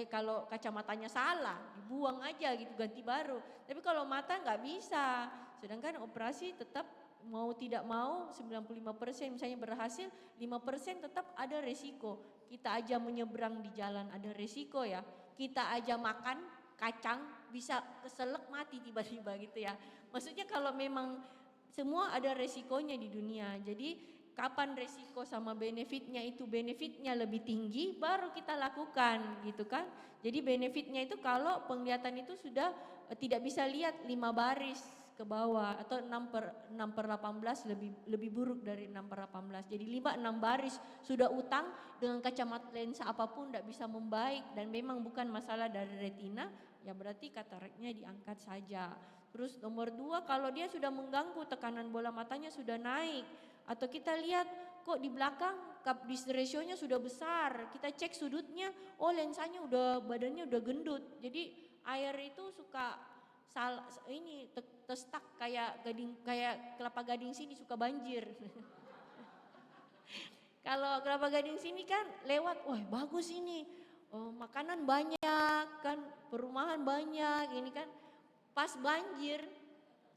[SPEAKER 3] kalau kacamatanya salah, dibuang aja gitu ganti baru. Tapi kalau mata nggak bisa, sedangkan operasi tetap mau tidak mau 95% misalnya berhasil, 5% tetap ada resiko. Kita aja menyeberang di jalan ada resiko ya, kita aja makan kacang bisa keselak mati tiba-tiba gitu ya. Maksudnya kalau memang semua ada resikonya di dunia. Jadi kapan resiko sama benefitnya itu benefitnya lebih tinggi baru kita lakukan gitu kan. Jadi benefitnya itu kalau penglihatan itu sudah tidak bisa lihat 5 baris ke bawah atau 6/18 lebih buruk dari 6/18. Jadi 5-6 baris sudah utang dengan kacamata lensa apapun tidak bisa membaik dan memang bukan masalah dari retina, ya berarti kataraknya diangkat saja. Terus nomor 2 kalau dia sudah mengganggu tekanan bola matanya sudah naik atau kita lihat kok di belakang cup disc ratio-nya sudah besar, kita cek sudutnya, oh lensanya badannya udah gendut. Jadi air itu suka testak kayak Kelapa Gading sini suka banjir. Kalau Kelapa Gading sini kan lewat, wah bagus ini, makanan banyak kan, perumahan banyak, ini kan pas banjir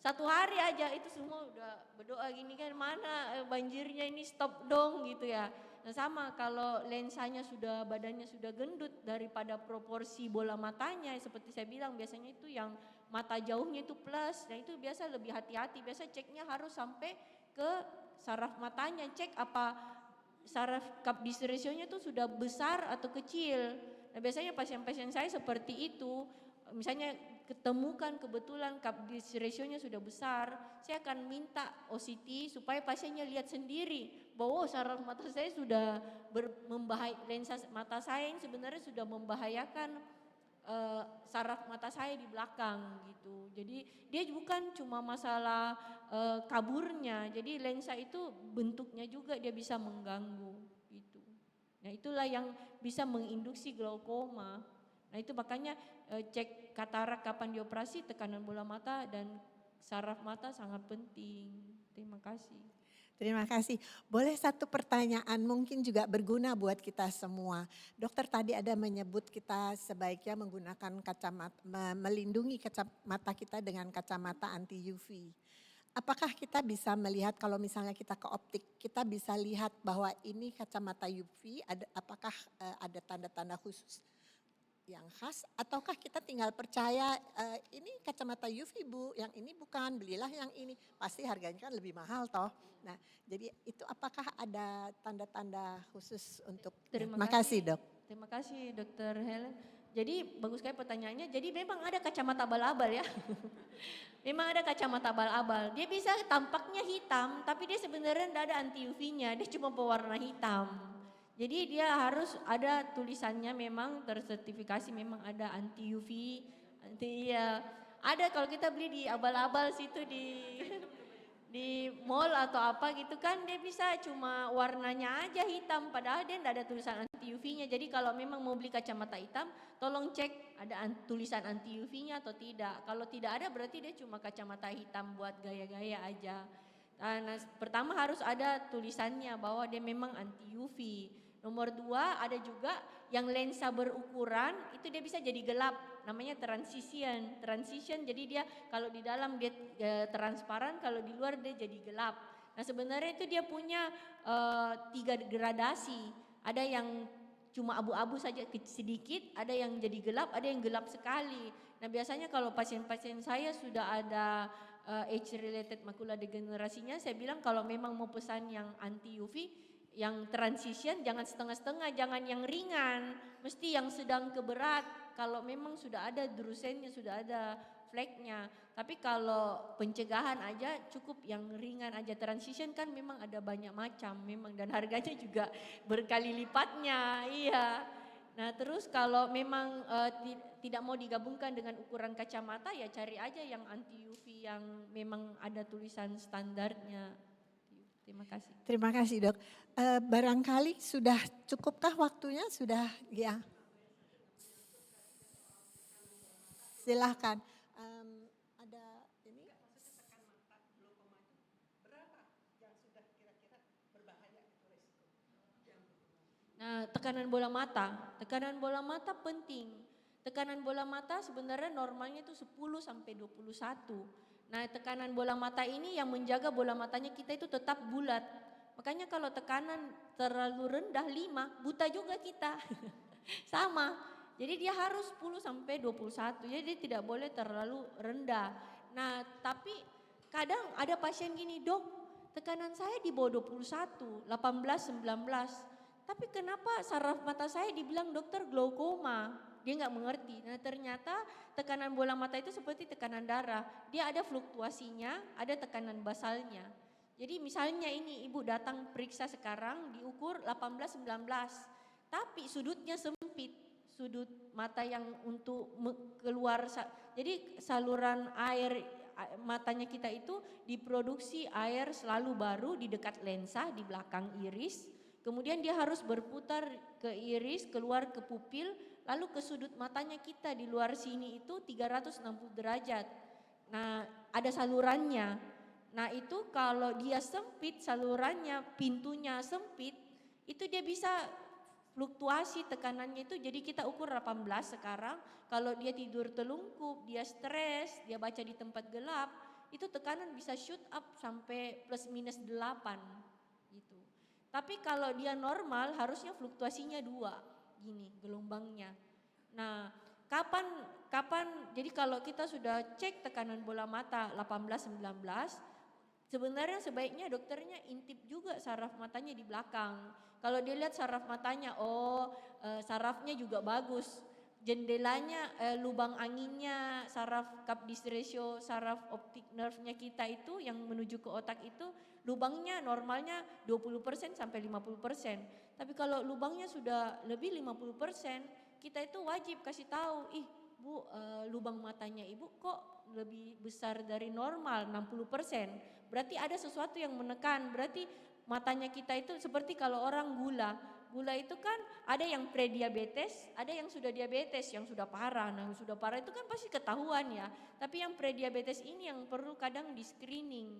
[SPEAKER 3] 1 hari aja itu semua udah berdoa gini kan, mana banjirnya ini stop dong gitu ya. Nah sama kalau lensanya badannya sudah gendut daripada proporsi bola matanya, seperti saya bilang biasanya itu yang mata jauhnya itu plus, nah itu biasa lebih hati-hati, biasa ceknya harus sampai ke saraf matanya, cek apa saraf cup disc ratio-nya itu sudah besar atau kecil. Nah biasanya pasien-pasien saya seperti itu, misalnya ketemukan kebetulan cup disc ratio-nya sudah besar, saya akan minta OCT supaya pasiennya lihat sendiri bahwa saraf mata saya sudah lensa mata saya ini sebenarnya sudah membahayakan saraf mata saya di belakang gitu. Jadi dia bukan cuma masalah kaburnya, jadi lensa itu bentuknya juga dia bisa mengganggu gitu. Nah itulah yang bisa menginduksi glaukoma. Nah itu makanya cek katarak kapan dioperasi, tekanan bola mata dan saraf mata sangat penting. Terima kasih.
[SPEAKER 2] Terima kasih. Boleh satu pertanyaan mungkin juga berguna buat kita semua. Dokter tadi ada menyebut kita sebaiknya menggunakan kacamata, melindungi kacamata kita dengan kacamata anti UV. Apakah kita bisa melihat kalau misalnya kita ke optik, kita bisa lihat bahwa ini kacamata UV, apakah ada tanda-tanda khusus yang khas ataukah kita tinggal percaya ini kacamata UV Bu, yang ini bukan, belilah yang ini, pasti harganya kan lebih mahal toh. Nah jadi itu apakah ada tanda-tanda khusus untuk, terima kasih Dok.
[SPEAKER 3] Terima kasih Dokter Helen. Jadi bagus sekali pertanyaannya, jadi memang ada kacamata abal-abal ya. Memang ada kacamata abal-abal, dia bisa tampaknya hitam tapi dia sebenarnya tidak ada anti UV-nya, dia cuma pewarna hitam. Jadi dia harus ada tulisannya memang tersertifikasi memang ada anti UV, ada kalau kita beli di abal-abal situ di di mall atau apa gitu kan dia bisa cuma warnanya aja hitam padahal dia tidak ada tulisan anti UV-nya. Jadi kalau memang mau beli kacamata hitam tolong cek ada tulisan anti UV-nya atau tidak. Kalau tidak ada berarti dia cuma kacamata hitam buat gaya-gaya aja. Nah, pertama harus ada tulisannya bahwa dia memang anti UV. Nomor 2 ada juga yang lensa berukuran itu dia bisa jadi gelap, namanya transition. Transition jadi dia kalau di dalam dia transparan, kalau di luar dia jadi gelap. Nah sebenarnya itu dia punya 3 gradasi. Ada yang cuma abu-abu saja sedikit, ada yang jadi gelap, ada yang gelap sekali. Nah biasanya kalau pasien-pasien saya sudah ada age related macular degenerasinya, saya bilang kalau memang mau pesan yang anti UV, yang transition jangan setengah-setengah, jangan yang ringan, mesti yang sedang ke berat. Kalau memang sudah ada drusennya, sudah ada fleknya. Tapi kalau pencegahan aja cukup yang ringan aja. Transition kan memang ada banyak macam memang dan harganya juga berkali lipatnya. Iya. Nah terus kalau memang tidak mau digabungkan dengan ukuran kacamata ya cari aja yang anti UV yang memang ada tulisan standarnya. Terima kasih.
[SPEAKER 2] Terima kasih dok. Barangkali sudah cukupkah waktunya? Sudah ya. Silahkan. Ada ini?
[SPEAKER 3] Nah, tekanan bola mata penting. Tekanan bola mata sebenarnya normalnya itu 10 sampai 21. Nah, tekanan bola mata ini yang menjaga bola matanya kita itu tetap bulat. Makanya kalau tekanan terlalu rendah 5, buta juga kita. Sama. Jadi dia harus 10 sampai 21. Jadi dia tidak boleh terlalu rendah. Nah, tapi kadang ada pasien gini, "Dok, tekanan saya di bawah 21, 18, 19. Tapi kenapa saraf mata saya dibilang dokter glaukoma?" Dia nggak mengerti. Nah ternyata tekanan bola mata itu seperti tekanan darah. Dia ada fluktuasinya, ada tekanan basalnya. Jadi misalnya ini ibu datang periksa sekarang diukur 18-19. Tapi sudutnya sempit. Sudut mata yang untuk keluar. Jadi saluran air matanya kita itu diproduksi air selalu baru di dekat lensa di belakang iris. Kemudian dia harus berputar ke iris, keluar ke pupil, lalu ke sudut matanya kita di luar sini itu 360 derajat. Nah ada salurannya. Nah itu kalau dia sempit salurannya, pintunya sempit, itu dia bisa fluktuasi tekanannya itu. Jadi kita ukur 18 sekarang, kalau dia tidur telungkup, dia stres, dia baca di tempat gelap, itu tekanan bisa shoot up sampai plus minus 8 gitu. Tapi kalau dia normal harusnya fluktuasinya 2 gini gelombangnya. Nah kapan jadi kalau kita sudah cek tekanan bola mata 18-19 sebenarnya sebaiknya dokternya intip juga saraf matanya di belakang. Kalau dia lihat saraf matanya sarafnya juga bagus, jendelanya lubang anginnya, saraf Kaplan-Meier ratio, saraf optic nerve-nya kita itu yang menuju ke otak itu lubangnya normalnya 20% sampai 50%. Tapi kalau lubangnya sudah lebih 50%, kita itu wajib kasih tahu, Bu, lubang matanya Ibu kok lebih besar dari normal 60%. Berarti ada sesuatu yang menekan, berarti matanya kita itu seperti kalau orang gula. Gula itu kan ada yang prediabetes, ada yang sudah diabetes, yang sudah parah. Nah yang sudah parah itu kan pasti ketahuan ya. Tapi yang prediabetes ini yang perlu kadang di screening.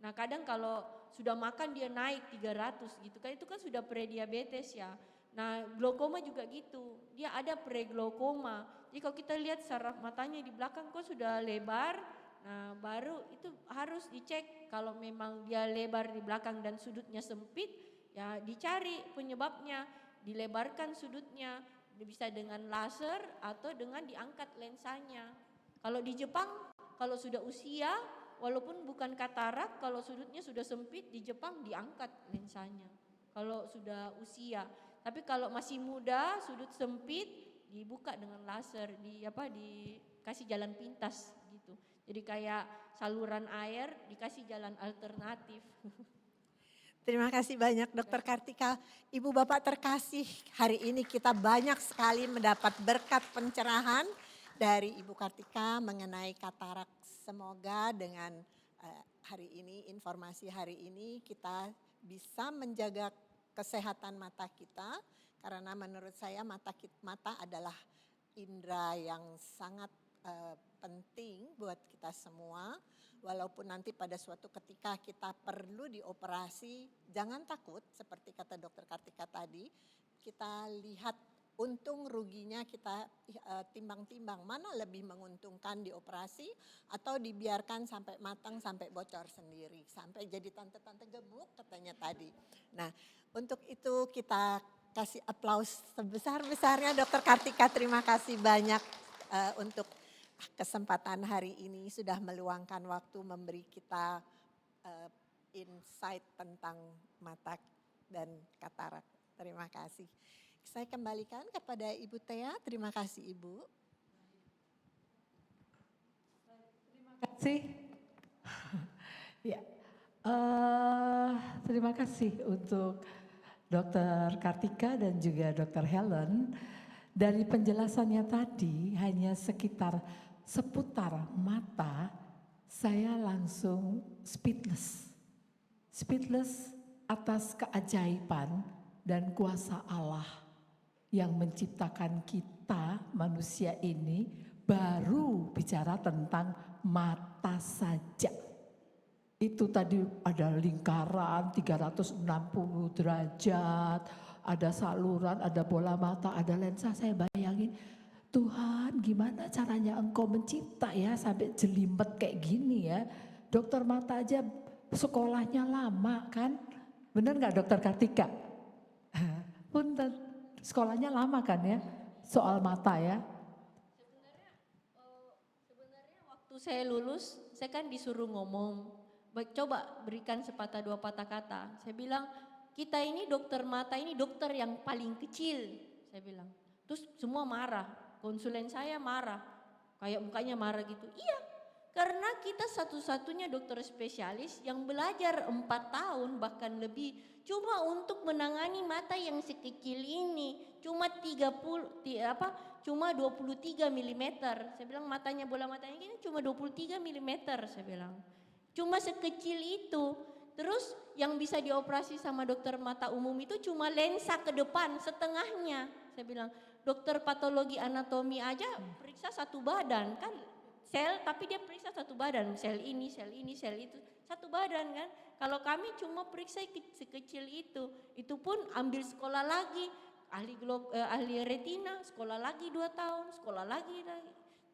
[SPEAKER 3] Nah kadang kalau sudah makan dia naik 300 gitu kan, itu kan sudah prediabetes ya. Nah glaukoma juga gitu, dia ada preglaukoma. Jadi kalau kita lihat saraf matanya di belakang kok sudah lebar, nah baru itu harus dicek. Kalau memang dia lebar di belakang dan sudutnya sempit, ya dicari penyebabnya, dilebarkan sudutnya, bisa dengan laser atau dengan diangkat lensanya. Kalau di Jepang, kalau sudah usia, walaupun bukan katarak, kalau sudutnya sudah sempit di Jepang diangkat lensanya. Kalau sudah usia, tapi kalau masih muda, sudut sempit dibuka dengan laser, dikasih jalan pintas gitu. Jadi kayak saluran air dikasih jalan alternatif.
[SPEAKER 2] Terima kasih banyak Dokter Kartika. Ibu Bapak terkasih, hari ini kita banyak sekali mendapat berkat pencerahan dari Ibu Kartika mengenai katarak. Semoga dengan hari ini, informasi hari ini kita bisa menjaga kesehatan mata kita, karena menurut saya mata adalah indera yang sangat penting buat kita semua. Walaupun nanti pada suatu ketika kita perlu dioperasi, jangan takut seperti kata Dokter Kartika tadi, kita lihat untung ruginya, kita timbang-timbang mana lebih menguntungkan dioperasi atau dibiarkan sampai matang, sampai bocor sendiri, sampai jadi tante-tante gemuk katanya tadi. Nah, untuk itu kita kasih aplaus sebesar-besarnya Dokter Kartika, terima kasih banyak untuk kesempatan hari ini sudah meluangkan waktu memberi kita insight tentang mata dan katarak. Terima kasih. Saya kembalikan kepada Ibu Tea. Terima kasih Ibu.
[SPEAKER 1] Terima kasih. Ya, terima kasih untuk Dokter Kartika dan juga Dokter Helen. Dari penjelasannya tadi hanya seputar mata, saya langsung speechless. Speechless atas keajaiban dan kuasa Allah yang menciptakan kita manusia ini, baru bicara tentang mata saja. Itu tadi ada lingkaran 360 derajat, ada saluran, ada bola mata, ada lensa. Saya bayangin, Tuhan gimana caranya Engkau mencipta ya sampai jelimet kayak gini ya. Dokter mata aja sekolahnya lama kan. Benar gak Dokter Kartika? Punten, sekolahnya lama kan ya soal mata ya.
[SPEAKER 3] Sebenarnya waktu saya lulus, saya kan disuruh ngomong, coba berikan sepatah dua patah kata. Saya bilang, kita ini dokter mata ini dokter yang paling kecil, saya bilang. Terus semua marah, konsulen saya marah, kayak mukanya marah gitu. Iya, karena kita satu-satunya dokter spesialis yang belajar 4 tahun bahkan lebih cuma untuk menangani mata yang sekecil ini, cuma 23 mm. Saya bilang matanya, bola matanya ini cuma 23 mm, saya bilang. Cuma sekecil itu. Terus yang bisa dioperasi sama dokter mata umum itu cuma lensa ke depan setengahnya. Saya bilang, dokter patologi anatomi aja periksa satu badan kan. Sel tapi dia periksa satu badan, sel ini, sel itu, satu badan kan. Kalau kami cuma periksa sekecil itu pun ambil sekolah lagi, ahli retina, sekolah lagi 2 tahun, sekolah lagi.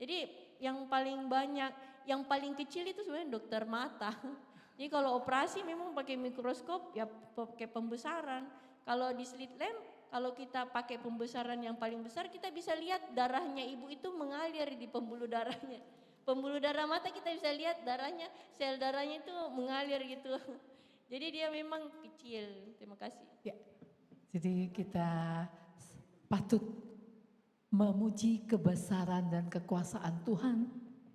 [SPEAKER 3] Jadi yang paling banyak, yang paling kecil itu sebenarnya dokter mata. Jadi kalau operasi memang pakai mikroskop ya pakai pembesaran. Kalau di slit lamp, kalau kita pakai pembesaran yang paling besar kita bisa lihat darahnya ibu itu mengalir di pembuluh darahnya. Pembuluh darah mata kita bisa lihat darahnya, sel darahnya itu mengalir gitu. Jadi dia memang kecil. Terima kasih.
[SPEAKER 1] Ya. Jadi kita patut memuji kebesaran dan kekuasaan Tuhan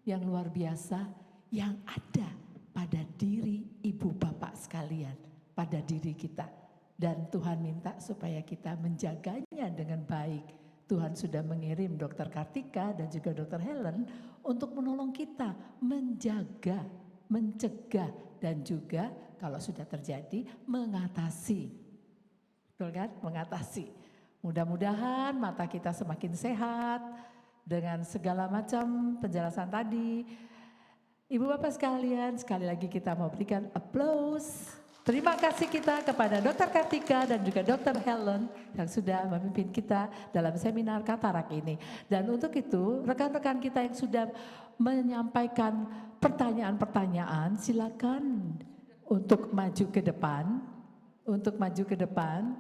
[SPEAKER 1] yang luar biasa yang ada pada diri ibu bapak sekalian, pada diri kita. Dan Tuhan minta supaya kita menjaganya dengan baik. Tuhan sudah mengirim Dokter Kartika dan juga Dokter Helen untuk menolong kita menjaga, mencegah dan juga kalau sudah terjadi mengatasi. Betul kan? Mengatasi. Mudah-mudahan mata kita semakin sehat dengan segala macam penjelasan tadi. Ibu bapak sekalian, sekali lagi kita mau berikan aplaus. Terima kasih kita kepada Dokter Kartika dan juga Dokter Helen yang sudah memimpin kita dalam seminar katarak ini. Dan untuk itu rekan-rekan kita yang sudah menyampaikan pertanyaan-pertanyaan silakan untuk maju ke depan. Untuk maju ke depan.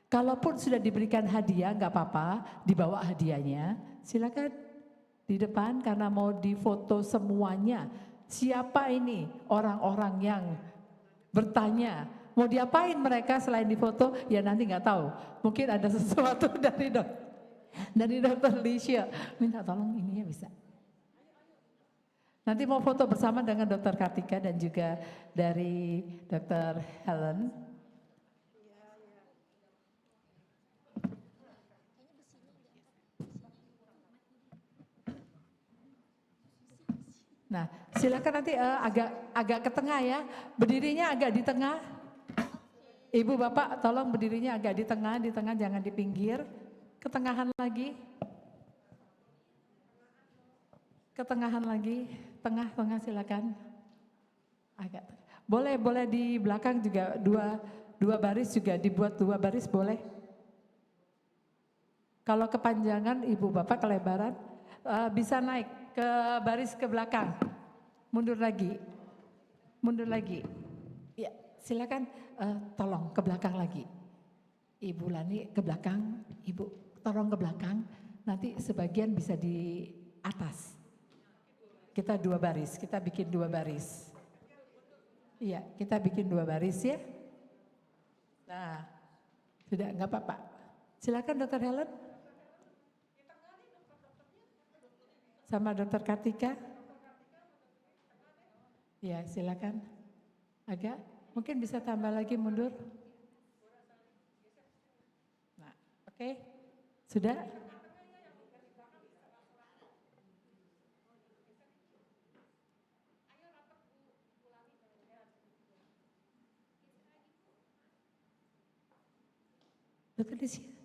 [SPEAKER 1] Kalaupun sudah diberikan hadiah nggak apa-apa, dibawa hadiahnya. Silakan di depan karena mau difoto semuanya. Siapa ini orang-orang yang bertanya, mau diapain mereka selain difoto? Ya nanti nggak tahu. Mungkin ada sesuatu dari Dokter Lisha. Minta tolong ininya bisa. Nanti mau foto bersama dengan Dokter Kartika dan juga dari Dokter Helen. Nah, silakan nanti agak ke tengah ya. Berdirinya agak di tengah. Ibu Bapak tolong berdirinya agak di tengah jangan di pinggir. Ketengahan lagi. Ketengahan lagi, tengah silakan. Agak. Boleh di belakang juga dua baris juga dibuat 2 baris boleh. Kalau kepanjangan Ibu Bapak kelebaran bisa naik ke baris ke belakang. Mundur lagi. Ya, silakan tolong ke belakang lagi. Ibu Lani ke belakang, Ibu tolong ke belakang. Nanti sebagian bisa di atas. Kita 2 baris, kita bikin 2 baris. Iya, kita bikin 2 baris ya. Nah, sudah enggak apa-apa. Silakan Dokter Helen. Sama Dokter Kartika. Ya, silakan. Agak, mungkin bisa tambah lagi mundur. Nah, oke. Sudah? Dokter di sini.